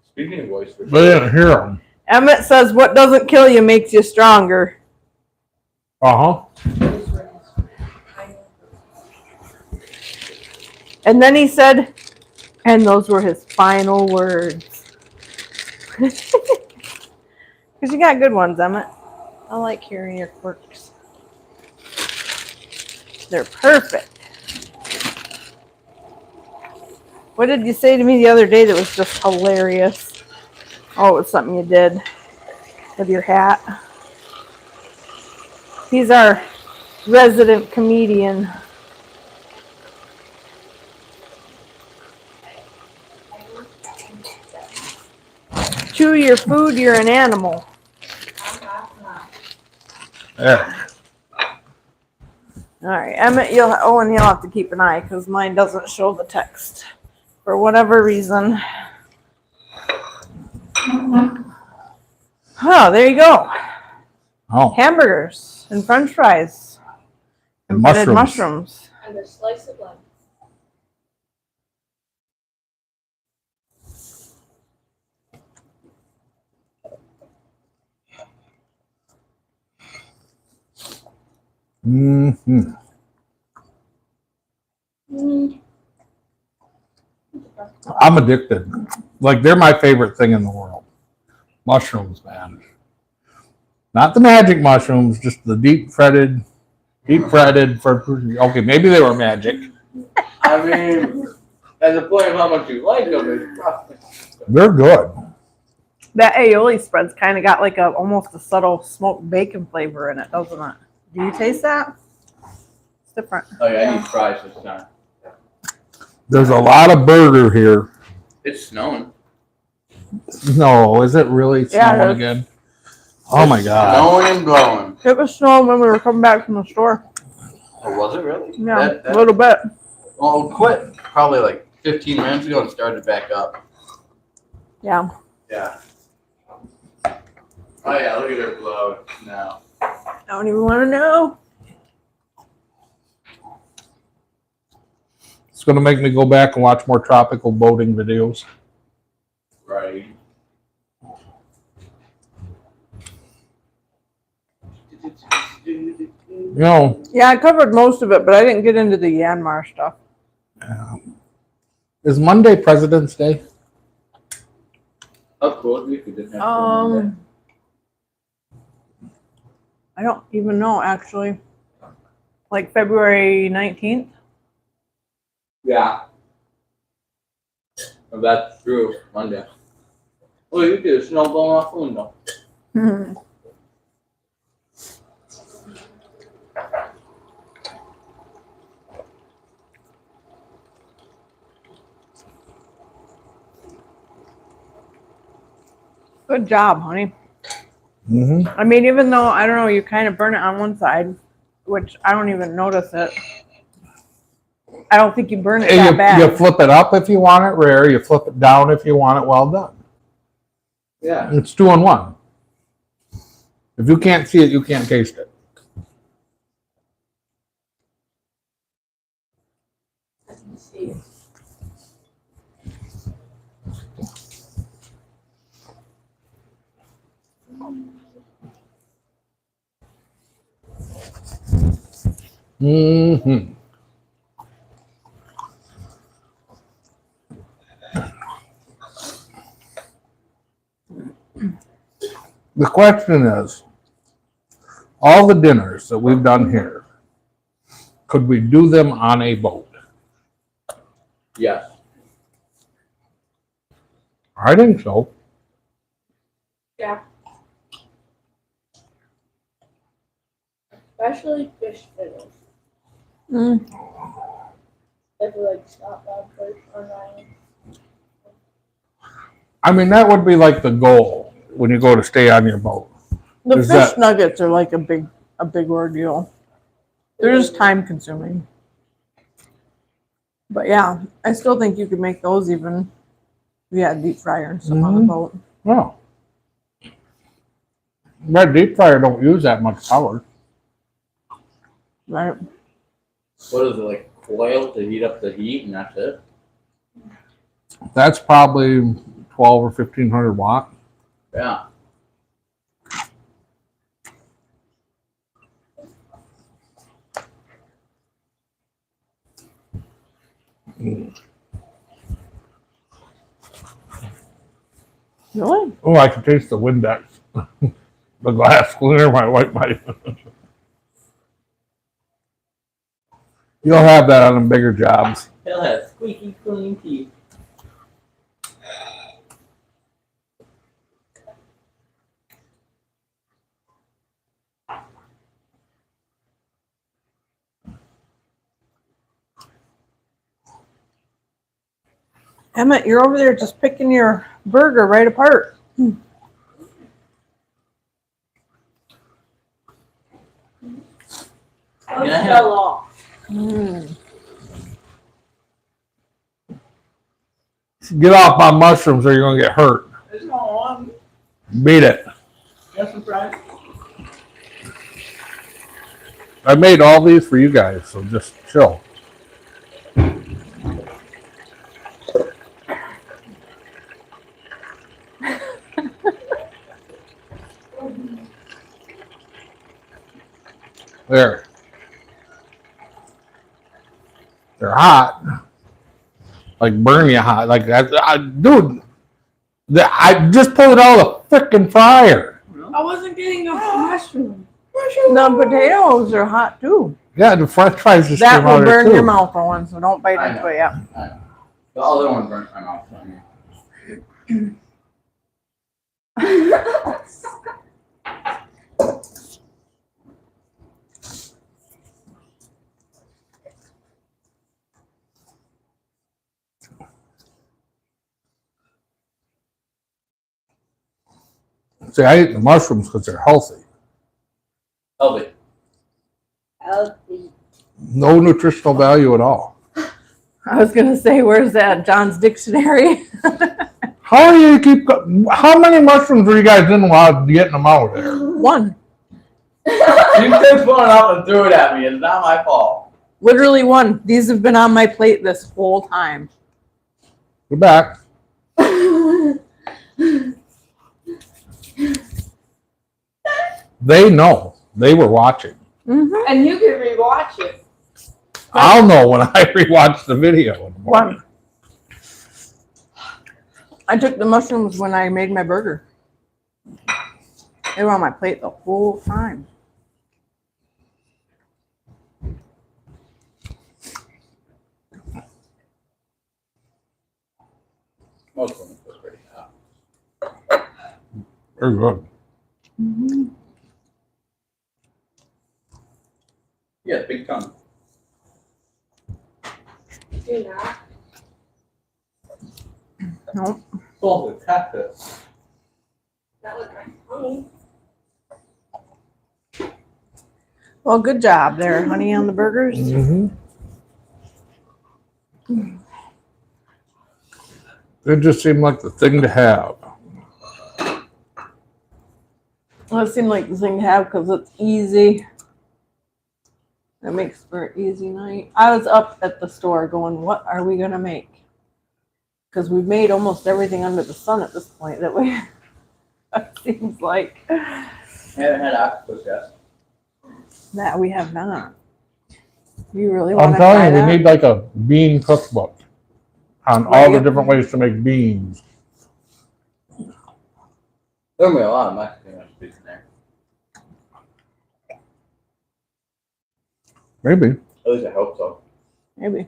S5: speaking voice for
S3: They didn't hear them.
S1: Emmett says what doesn't kill you makes you stronger.
S3: Uh-huh.
S1: And then he said, and those were his final words. Because you got good ones, Emmett. I like hearing your quirks. They're perfect. What did you say to me the other day that was just hilarious? Oh, it was something you did with your hat. He's our resident comedian. Chew your food, you're an animal.
S3: There.
S1: All right, Emmett, you'll have to keep an eye because mine doesn't show the text for whatever reason. Oh, there you go.
S3: Oh,
S1: Hamburgers and French fries and breaded mushrooms.
S2: And a slice of lemon.
S3: mm-hmm. I'm addicted. Like, they're my favorite thing in the world. Mushrooms, man. Not the magic mushrooms, just the deep fried. Okay, maybe they were magic.
S5: I mean, at the point of how much you like them, it's probably.
S3: They're good.
S1: That aioli spread's kind of got like almost a subtle smoked bacon flavor in it, doesn't it? Do you taste that? It's different.
S5: Oh yeah, I need fries this time.
S3: There's a lot of burger here.
S5: It's snowing.
S3: No, is it really
S1: Yeah, it
S3: snowing
S1: is.
S3: again? Oh my god.
S5: Snowing and blowing.
S1: It was snowing when we were coming back from the store.
S5: Oh, was it really?
S1: Yeah, a little bit.
S5: Well, it quit probably like 15 minutes ago and started back up.
S1: Yeah.
S5: Yeah. Oh yeah, look at her blow now.
S1: I don't even want to know.
S3: It's going to make me go back and watch more tropical boating videos.
S5: Right.
S3: You know,
S1: Yeah, I covered most of it, but I didn't get into the Yanmar stuff.
S3: is Monday President's Day?
S5: Of course, we didn't have to do that.
S1: I don't even know actually. Like February 19th?
S5: Yeah. Well, that's true. Monday. Oh, you did a snow blowing off the window.
S1: Good job, honey.
S3: Mm-hmm.
S1: I mean, even though, I don't know, you kind of burn it on one side, which I don't even notice it. I don't think you burn it that bad.
S3: You flip it up if you want it rare. You flip it down if you want it well done.
S5: Yeah.
S3: It's 2 in 1. If you can't see it, you can't taste it.
S2: I can see it.
S3: Mm-hmm. The question is, all the dinners that we've done here, could we do them on a boat?
S5: Yes.
S3: I think so.
S2: Yeah. Especially fish fiddles.
S1: Mm.
S2: If we like stop on fish or not.
S3: I mean, that would be like the goal when you go to stay on your boat.
S1: The
S3: Is
S1: fish
S3: that-
S1: nuggets are like a big ordeal. They're just time consuming. But yeah, I still think you could make those even. Yeah, deep fryer and stuff on the
S3: Mhm.
S1: boat.
S3: Oh. That deep fryer don't use that much power.
S1: Right.
S5: What is it, like coil to heat up the heat and that's it?
S3: That's probably 12 or 1500 watt.
S5: Yeah.
S1: Really?
S3: Oh, I can taste the Windex. The glass cleaner might wipe my. You'll have that on the bigger jobs.
S5: He'll have squeaky clean teeth.
S1: Emmett, you're over there just picking your burger right apart.
S5: Yeah.
S2: Fell off.
S1: Mm.
S3: Get off my mushrooms or you're going to get hurt.
S5: There's no one.
S3: Beat it.
S5: Got some fries?
S3: I made all these for you guys, so just chill. There. They're hot. Like burn you hot. Like dude, I just pulled it out of the frickin' fryer.
S2: I wasn't getting a mushroom.
S1: The potatoes are hot too.
S3: Yeah, the French fries just
S1: That
S3: came out
S1: will
S3: of there
S1: burn
S3: too.
S1: your mouth, Owen, so don't bite
S5: I
S1: into
S5: know.
S1: it yet.
S5: I know. The other one burnt my mouth.
S3: See, I eat the mushrooms because they're healthy.
S5: Healthy.
S2: Healthy.
S3: No nutritional value at all.
S1: I was gonna say, where's that? John's dictionary.
S3: How do you keep? How many mushrooms were you guys in while getting them out of there?
S1: One.
S5: You took one up and threw it at me. It's not my fault.
S1: Literally one. These have been on my plate this whole time.
S3: Go back. They know. They were watching.
S1: Mm-hmm.
S2: And you can rewatch it.
S3: I'll know when I rewatch the video. In the morning.
S1: One. I took the mushrooms when I made my burger. They were on my plate the whole time.
S5: Most of them was pretty hot.
S3: Very good.
S1: Mm-hmm.
S5: Yeah, big tongue.
S2: Do not.
S1: Nope.
S5: Full of cactus.
S2: That was my tongue.
S1: Well, good job there, honey, on the burgers.
S3: Mm-hmm. It just seemed like the thing to have.
S1: Well, it seemed like the thing to have because it's easy. It makes for an easy night. I was up at the store going, what are we going to make? Because we've made almost everything under the sun at this point that we, it seems like
S5: I haven't had octopus yet.
S1: that we have not. You really want
S3: I'm
S1: to try
S3: telling you,
S1: that?
S3: we need like a bean cookbook on all the
S1: Right.
S3: different ways to make beans.
S5: There'll be a lot of Mexican recipes in there.
S3: Maybe.
S5: At least I hope so.
S1: Maybe.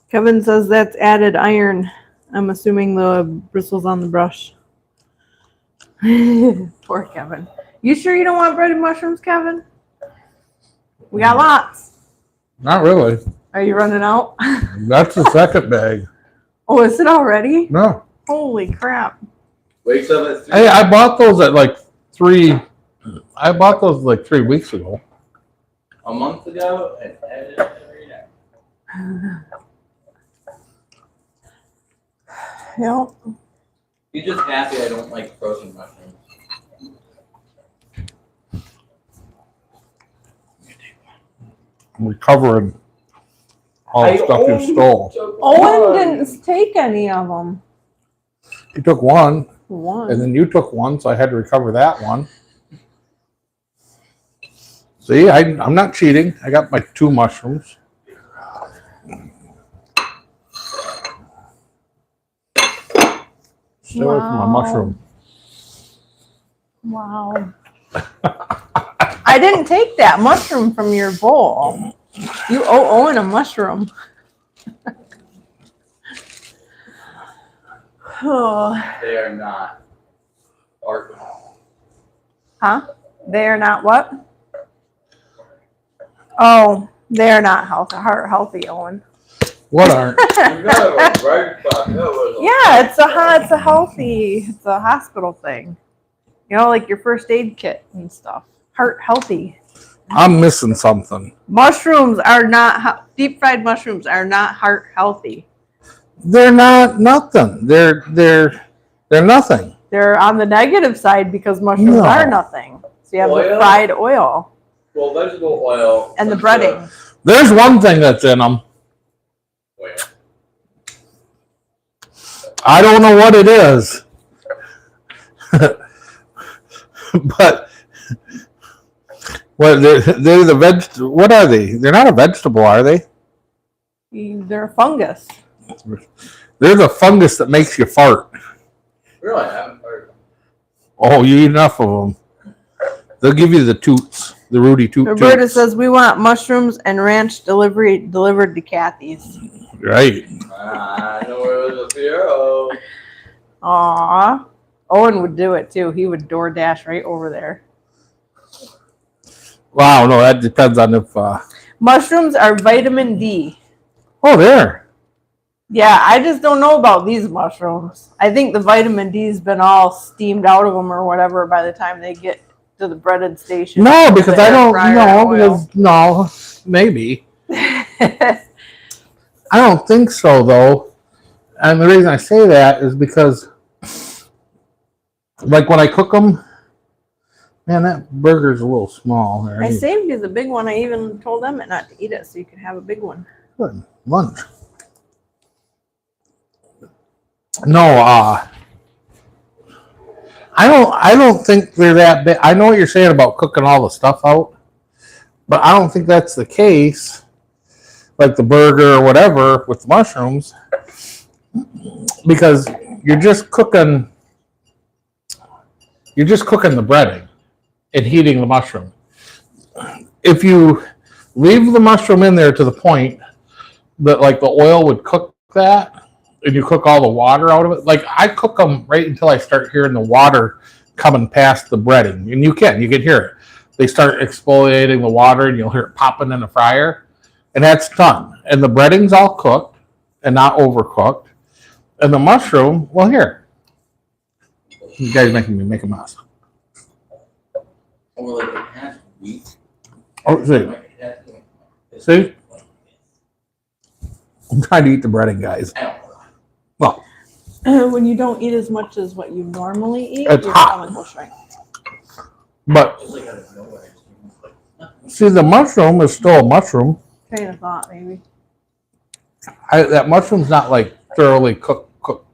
S1: Kevin says that's added iron. I'm assuming the bristles on the brush. Poor Kevin. You sure you don't want breaded mushrooms, Kevin? We got lots.
S3: Not really.
S1: Are you running out?
S3: That's the second bag.
S1: Oh, is it already?
S3: No.
S1: Holy crap.
S5: Wakes up at 3.
S3: Hey, I bought those at like 3. I bought those like 3 weeks ago.
S5: A month ago, and every day.
S1: Yeah.
S5: He's just happy I don't like frozen mushrooms.
S3: I'm recovering all the stuff you stole.
S1: Owen didn't take any of them.
S3: You took one,
S1: One.
S3: and then you took one, so I had to recover that one. See, I'm not cheating. I got my 2 mushrooms. Stay away from my
S1: Wow.
S3: mushroom.
S1: Wow. I didn't take that mushroom from your bowl. You owe Owen a mushroom. Oh.
S5: They are not art.
S1: Huh? They are not what? Oh, they are not heart healthy, Owen.
S3: What aren't?
S1: Yeah, it's a hospital thing. You know, like your first aid kit and stuff. Heart healthy.
S3: I'm missing something.
S1: Mushrooms are not deep fried mushrooms are not heart healthy.
S3: They're not nothing. They're nothing.
S1: They're on the negative side because mushrooms
S3: No.
S1: are nothing. So you have the
S5: Oil?
S1: fried oil
S5: Well, vegetable oil.
S1: and the
S5: is,
S1: breading.
S3: There's one thing that's in them.
S5: oil.
S3: I don't know what it is. But well, they're the what are they? They're not a vegetable, are they?
S1: They're a fungus.
S3: They're the fungus that makes you fart.
S5: Really? I haven't heard.
S3: Oh, you eat enough of them. They'll give you the toots, the Rudy toot.
S1: Roberta
S3: toots.
S1: says we want mushrooms and ranch delivered to Kathy's.
S3: Right.
S5: I know where there's a zero.
S1: Aw. Owen would do it too. He would DoorDash right over there.
S3: Wow. No, that depends on if.
S1: Mushrooms are vitamin D.
S3: Oh, there.
S1: Yeah, I just don't know about these mushrooms. I think the vitamin D's been all steamed out of them or whatever by the time they get to the breaded station.
S3: No, because
S1: The
S3: I
S1: air
S3: don't
S1: fryer
S3: know.
S1: oil.
S3: Because no, maybe. I don't think so, though. And the reason I say that is because, like, when I cook them, man, that burger's a little small. There.
S1: I saved you the big one. I even told them not to eat it so you could have a big one.
S3: Good lunch. No, I don't think they're that big. I know what you're saying about cooking all the stuff out, but I don't think that's the case. Like the burger or whatever with the mushrooms, because you're just cooking the breading and heating the mushroom. If you leave the mushroom in there to the point that like the oil would cook that, and you cook all the water out of it, like I cook them right until I start hearing the water coming past the breading, and you can hear it. They start exfoliating the water, and you'll hear it popping in the fryer, and that's done. And the breading's all cooked and not overcooked, and the mushroom, well, here, you guys making me make a mess.
S5: Or like a half wheat.
S3: Oh, see, I'm trying to eat the breading, guys.
S5: I don't know.
S3: Well,
S1: When you don't eat as much as what you normally eat,
S3: It's
S1: your
S3: hot.
S1: stomach will shrink.
S3: but
S5: Just like out of nowhere. It seems like nothing.
S3: See, the mushroom is still a mushroom.
S1: Train of thought, maybe.
S3: That mushroom's not like thoroughly cooked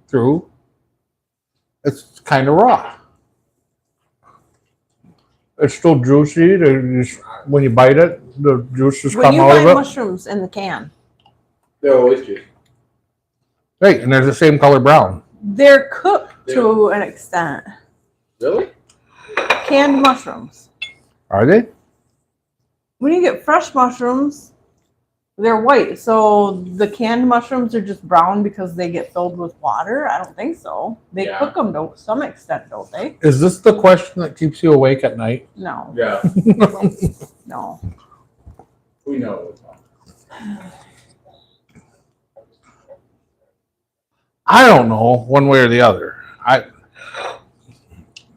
S3: through. It's kind of raw. It's still juicy. When you bite it, the juices
S1: When
S3: come
S1: you
S3: out
S1: buy
S3: of it.
S1: mushrooms in the can,
S5: They're always juicy.
S3: Right, and they're the same color brown.
S1: they're cooked to an extent.
S5: Really?
S1: Canned mushrooms.
S3: Are they?
S1: When you get fresh mushrooms, they're white. So the canned mushrooms are just brown because they get filled with water? I don't think so. They
S5: Yeah.
S1: cook them to some extent, don't they?
S3: Is this the question that keeps you awake at night?
S1: No,
S5: Yeah.
S1: no.
S5: We know it's not.
S3: I don't know one way or the other.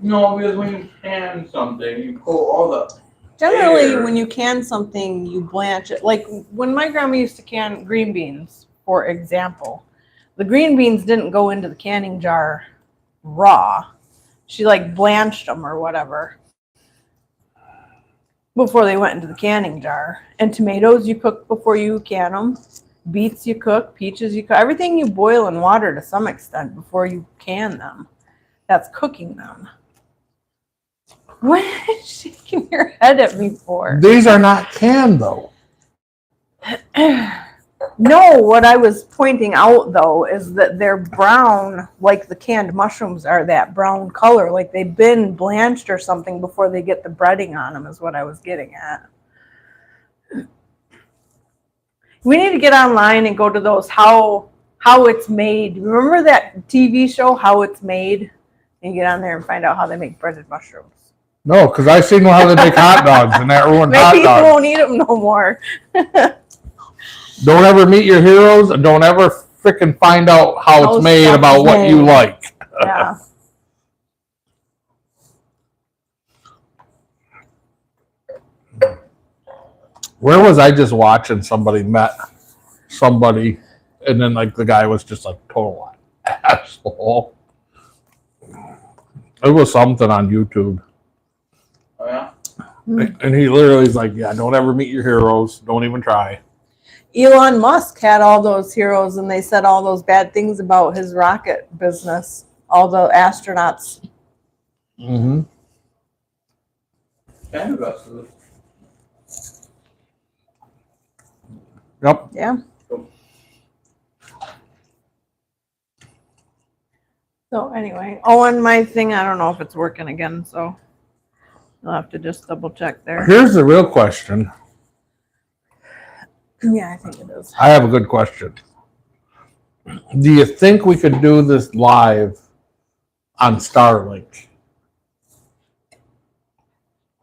S5: No, because when you can something, you pull all the.
S1: Generally,
S5: Air.
S1: when you can something, you blanch it. Like when my grandma used to can green beans, for example, the green beans didn't go into the canning jar raw. She like blanched them or whatever before they went into the canning jar. And tomatoes you cook before you can them. Beets you cook, peaches you cook. Everything you boil in water to some extent before you can them. That's cooking them. What are you shaking your head at me for?
S3: These are not canned though.
S1: No, what I was pointing out though is that they're brown, like the canned mushrooms are that brown color, like they've been blanched or something before they get the breading on them, is what I was getting at. We need to get online and go to those how it's made. Remember that TV show, How It's Made? And get on there and find out how they make breaded mushrooms.
S3: No, because I seen how they make hot dogs, and that ruined hot
S1: Maybe you
S3: dogs.
S1: won't eat them no more.
S3: Don't ever meet your heroes, and don't ever freaking find out how
S1: How
S3: it's made
S1: stuff
S3: about
S1: is
S3: what you
S1: made.
S3: like.
S1: Yeah.
S3: Where was I just watching somebody met somebody, and then like the guy was just like total asshole. It was something on YouTube.
S5: Oh yeah.
S3: And he literally is like, yeah, don't ever meet your heroes. Don't even try.
S1: Elon Musk had all those heroes and they said all those bad things about his rocket business, all the astronauts.
S3: Mm-hmm.
S5: Kind of us.
S3: Yep.
S1: Yeah. So anyway, and my thing, I don't know if it's working again, so you'll have to just double check there.
S3: Here's the real question.
S1: Yeah, I think it is.
S3: I have a good question. Do you think we could do this live on Starlink?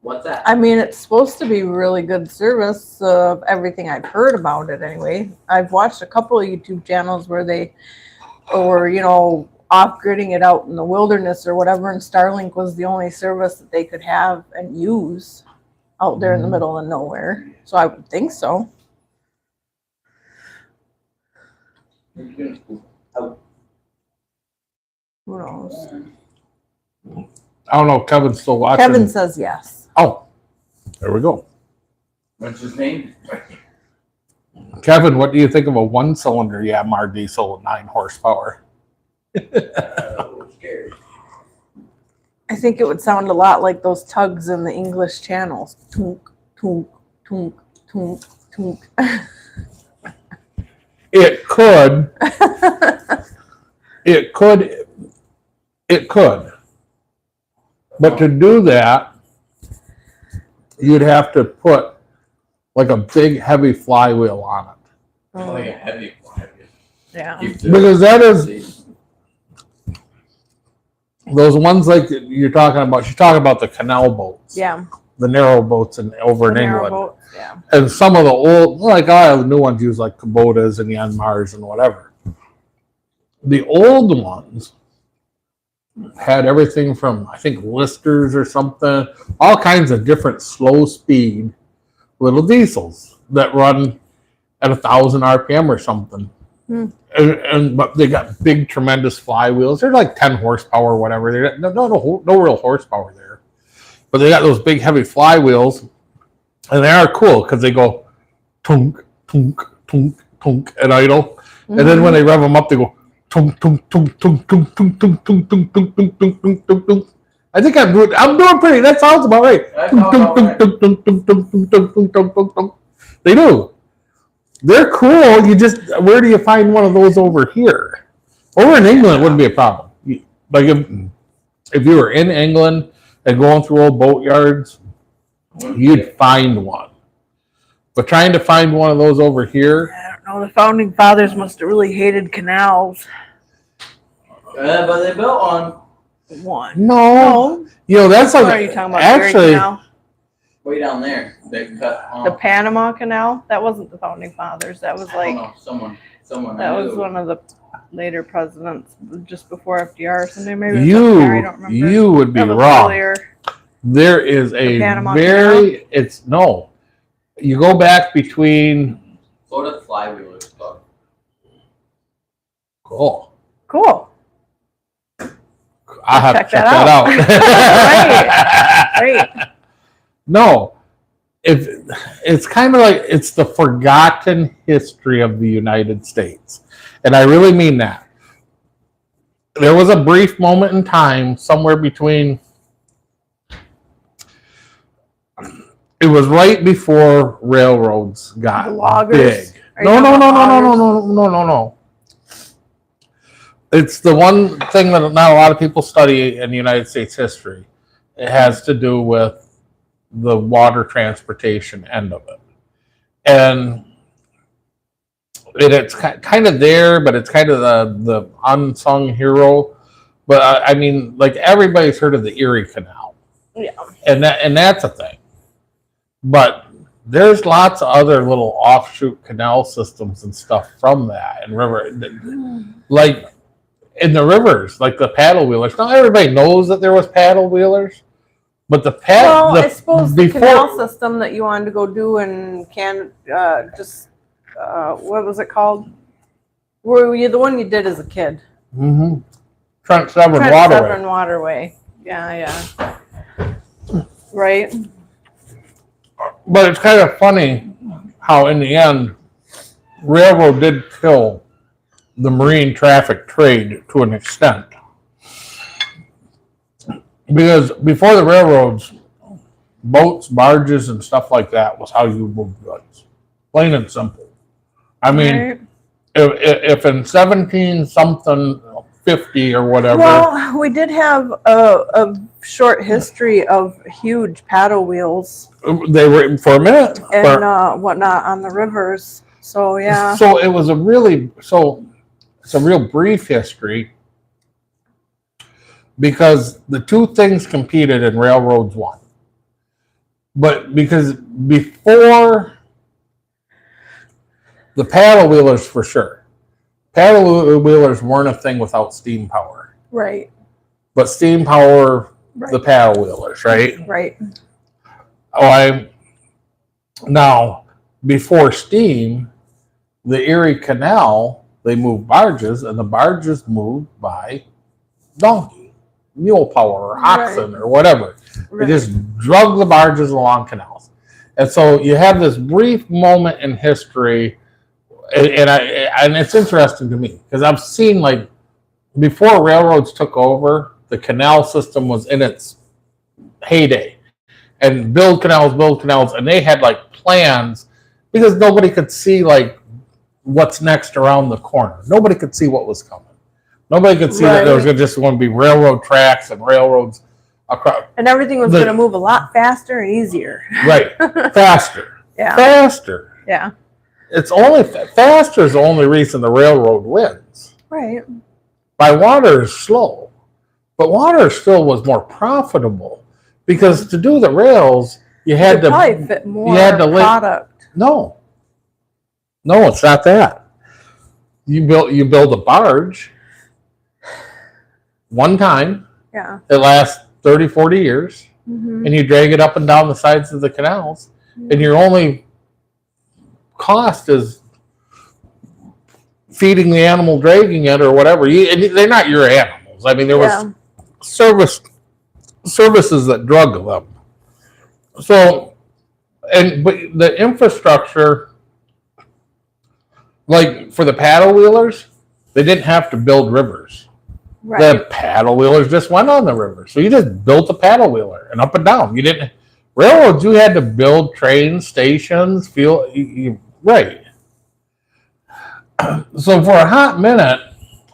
S5: What's that?
S1: I mean, it's supposed to be really good service of everything I've heard about it anyway. I've watched a couple of YouTube channels where they were, off-gridding it out in the wilderness or whatever, and Starlink was the only service that they could have and use out there in the middle of nowhere. So I would think so. Who knows?
S3: I don't know. Kevin's still watching.
S1: Kevin says yes.
S3: Oh, there we go.
S5: What's his name?
S3: Kevin, what do you think of a one-cylinder Yamaha diesel with 9 horsepower?
S5: Scared.
S1: I think it would sound a lot like those tugs in the English channels. Toonk, toonk, toonk, toonk, toonk.
S3: It could. It could. It could. But to do that, you'd have to put like a big heavy flywheel on it.
S5: Like a heavy one.
S1: Yeah.
S3: Because that is those ones like you're talking about. She's talking about the canal boats.
S1: Yeah.
S3: The narrow boats over in
S1: Narrow
S3: England.
S1: boat, yeah.
S3: And some of the old, like all the new ones use like Kubotas and Yanmars and whatever. The old ones had everything from, I think, Listers or something, all kinds of different slow speed little diesels that run at 1,000 RPM or something. But they got big, tremendous flywheels. They're like 10 horsepower or whatever. They got no real horsepower there. But they got those big, heavy flywheels. And they are cool because they go tunk, tunk, tunk, tunk at idle. And then when they rev them up, they go tunk, tunk, tunk, tunk, tunk, tunk, tunk, tunk, tunk, tunk, tunk, tunk, tunk, tunk, tunk. I think I'm doing pretty. That sounds about right.
S5: That sounds about right.
S3: Tunk, tunk, tunk, tunk, tunk, tunk, tunk, tunk, tunk, tunk. They do. They're cool. You just, where do you find one of those over here? Over in England, it wouldn't be a problem. Like if you were in England and going through old boatyards, you'd find one. But trying to find one of those over here,
S1: I don't know. The founding fathers must have really hated canals.
S5: But they built one
S3: no. You know, that's
S1: What
S3: like,
S1: are you talking about? Erie
S3: actually,
S1: Canal?
S5: way down there. They cut
S1: The
S5: off.
S1: Panama Canal? That wasn't the founding fathers. That was
S5: I don't
S1: like,
S5: know, someone.
S1: that
S5: I
S1: was
S5: knew.
S1: one of the later presidents, just before FDR or something. Maybe it was FDR, I don't remember.
S3: you would be
S1: That was
S3: wrong.
S1: earlier.
S3: There is a
S1: Panama
S3: very, it's, no. You go back between,
S5: Florida Flywheelers Club.
S3: oh,
S1: Cool.
S3: I have
S1: Check
S3: to check
S1: that
S3: that out.
S1: Right.
S3: No, it's kind of like it's the forgotten history of the United States, and I really mean that. There was a brief moment in time somewhere between. It was right before railroads got
S1: The loggers?
S3: big.
S1: Are you
S3: No.
S1: talking about loggers?
S3: It's the one thing that not a lot of people study in United States history. It has to do with the water transportation end of it. And it's kind of there, but it's kind of the unsung hero. But I mean, like everybody's heard of the Erie Canal.
S1: Yeah.
S3: And that's a thing. But there's lots of other little offshoot canal systems and stuff from that and river, like in the rivers, like the paddle wheelers. Not everybody knows that there was paddle wheelers, but
S1: Well, I suppose the canal system that you wanted to go do in what was it called? Were you the one you did as a kid?
S3: Mm-hmm. Trent Severn
S1: Trent
S3: Waterway.
S1: Severn Waterway. Yeah. Right.
S3: But it's kind of funny how, in the end, railroad did kill the marine traffic trade to an extent. Because before the railroads, boats, barges, and stuff like that was how you moved goods. Plain and simple. I mean,
S1: Right.
S3: if in 17-something-50 or whatever.
S1: Well, we did have a short history of huge paddle wheels
S3: They were for a minute.
S1: and whatnot on the rivers. So yeah.
S3: So it was it's a real brief history because the two things competed and railroads won. But because before the paddle wheelers, for sure, paddle wheelers weren't a thing without steam power.
S1: Right.
S3: But steam power
S1: Right.
S3: the paddle wheelers, right?
S1: Right.
S3: Now, before steam, the Erie Canal, they moved barges, and the barges moved by donkey, mule power, or oxen, or whatever. They just drug the barges along canals. And so you have this brief moment in history, and it's interesting to me, because I've seen, like, before railroads took over, the canal system was in its heyday. And build canals, and they had, like, plans, because nobody could see, like, what's next around the corner. Nobody could see what was coming. Nobody could see that there was just going to be railroad tracks and railroads across.
S1: And everything was going to move a lot faster and easier.
S3: Right. Faster.
S1: Yeah.
S3: Faster.
S1: Yeah.
S3: It's only faster is the only reason the railroad wins.
S1: Right.
S3: By water is slow. But water still was more profitable because to do the rails, you had to
S1: probably fit more
S3: you had to
S1: product.
S3: No, it's not that. You build a barge one time.
S1: Yeah.
S3: It lasts 30, 40 years,
S1: Mm-hmm.
S3: and you drag it up and down the sides of the canals, and your only cost is feeding the animal, dragging it, or whatever. And they're not your animals. I mean, there was services that drug them. So but the infrastructure, like for the paddle wheelers, they didn't have to build rivers.
S1: Right.
S3: The paddle wheelers just went on the river. So you just built a paddle wheeler and up and down. You didn't railroads. You had to build trains, stations, right. So for a hot minute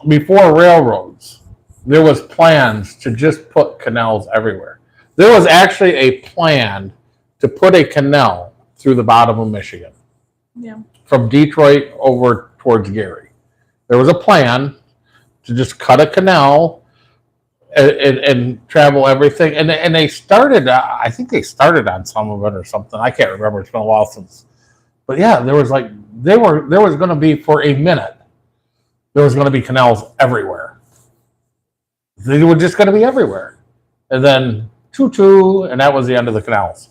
S3: before railroads, there was plans to just put canals everywhere. There was actually a plan to put a canal through the bottom of Michigan.
S1: Yeah.
S3: From Detroit over towards Gary. There was a plan to just cut a canal and travel everything. And they started, I think they started on some of it or something. I can't remember. It's been a while since. But yeah, there was going to be, for a minute, there was going to be canals everywhere. They were just going to be everywhere. And then and that was the end of the canals.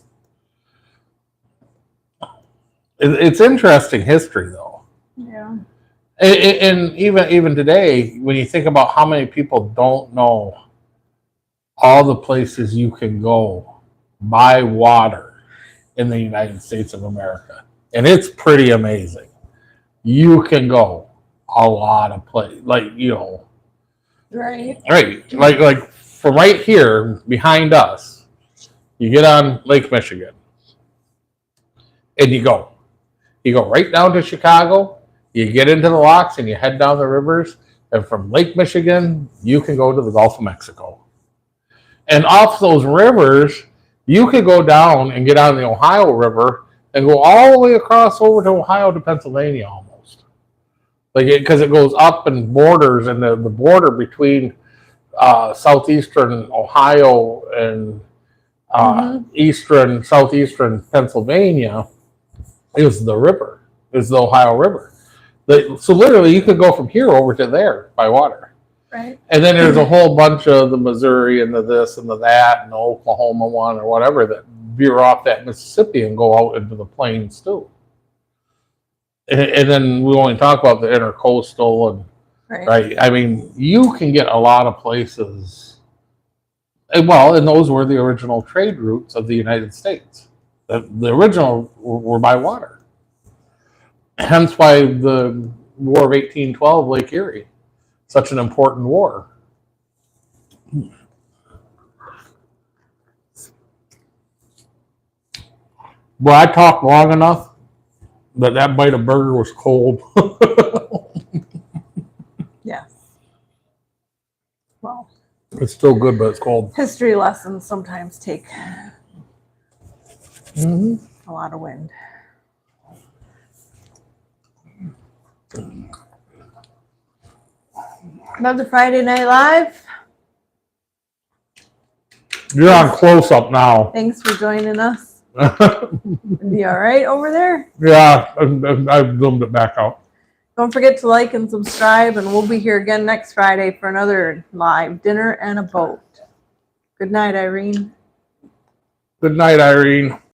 S3: It's interesting history, though.
S1: Yeah.
S3: And even today, when you think about how many people don't know all the places you can go by water in the United States of America, and it's pretty amazing. You can go a lot of places, like
S1: Right.
S3: like from right here behind us, you get on Lake Michigan, and you go right down to Chicago. You get into the locks and you head down the rivers, and from Lake Michigan, you can go to the Gulf of Mexico. And off those rivers, you could go down and get on the Ohio River and go all the way across over to Ohio to Pennsylvania almost. Because it goes up and borders, and the border between southeastern Ohio and southeastern Pennsylvania is the river, is the Ohio River. So literally, you could go from here over to there by water.
S1: Right.
S3: And then there's a whole bunch of the Missouri and the this and the that and the Oklahoma one or whatever that veer off that Mississippi and go out into the plains too. And then we only talk about the intercoastal and right. I mean, you can get a lot of places. And those were the original trade routes of the United States. The original were by water. Hence why the War of 1812, Lake Erie, such an important war. Well, I talked long enough that bite of burger was cold.
S1: Yes. Well,
S3: it's still good, but it's cold.
S1: history lessons sometimes take
S3: Mm-hmm.
S1: a lot of wind. Another Friday Night Live.
S3: You're on close up now.
S1: Thanks for joining us. Be all right over there.
S3: Yeah, I've zoomed it back out.
S1: Don't forget to like and subscribe, and we'll be here again next Friday for another live dinner and a boat. Good night, Irene.
S3: Good night, Irene.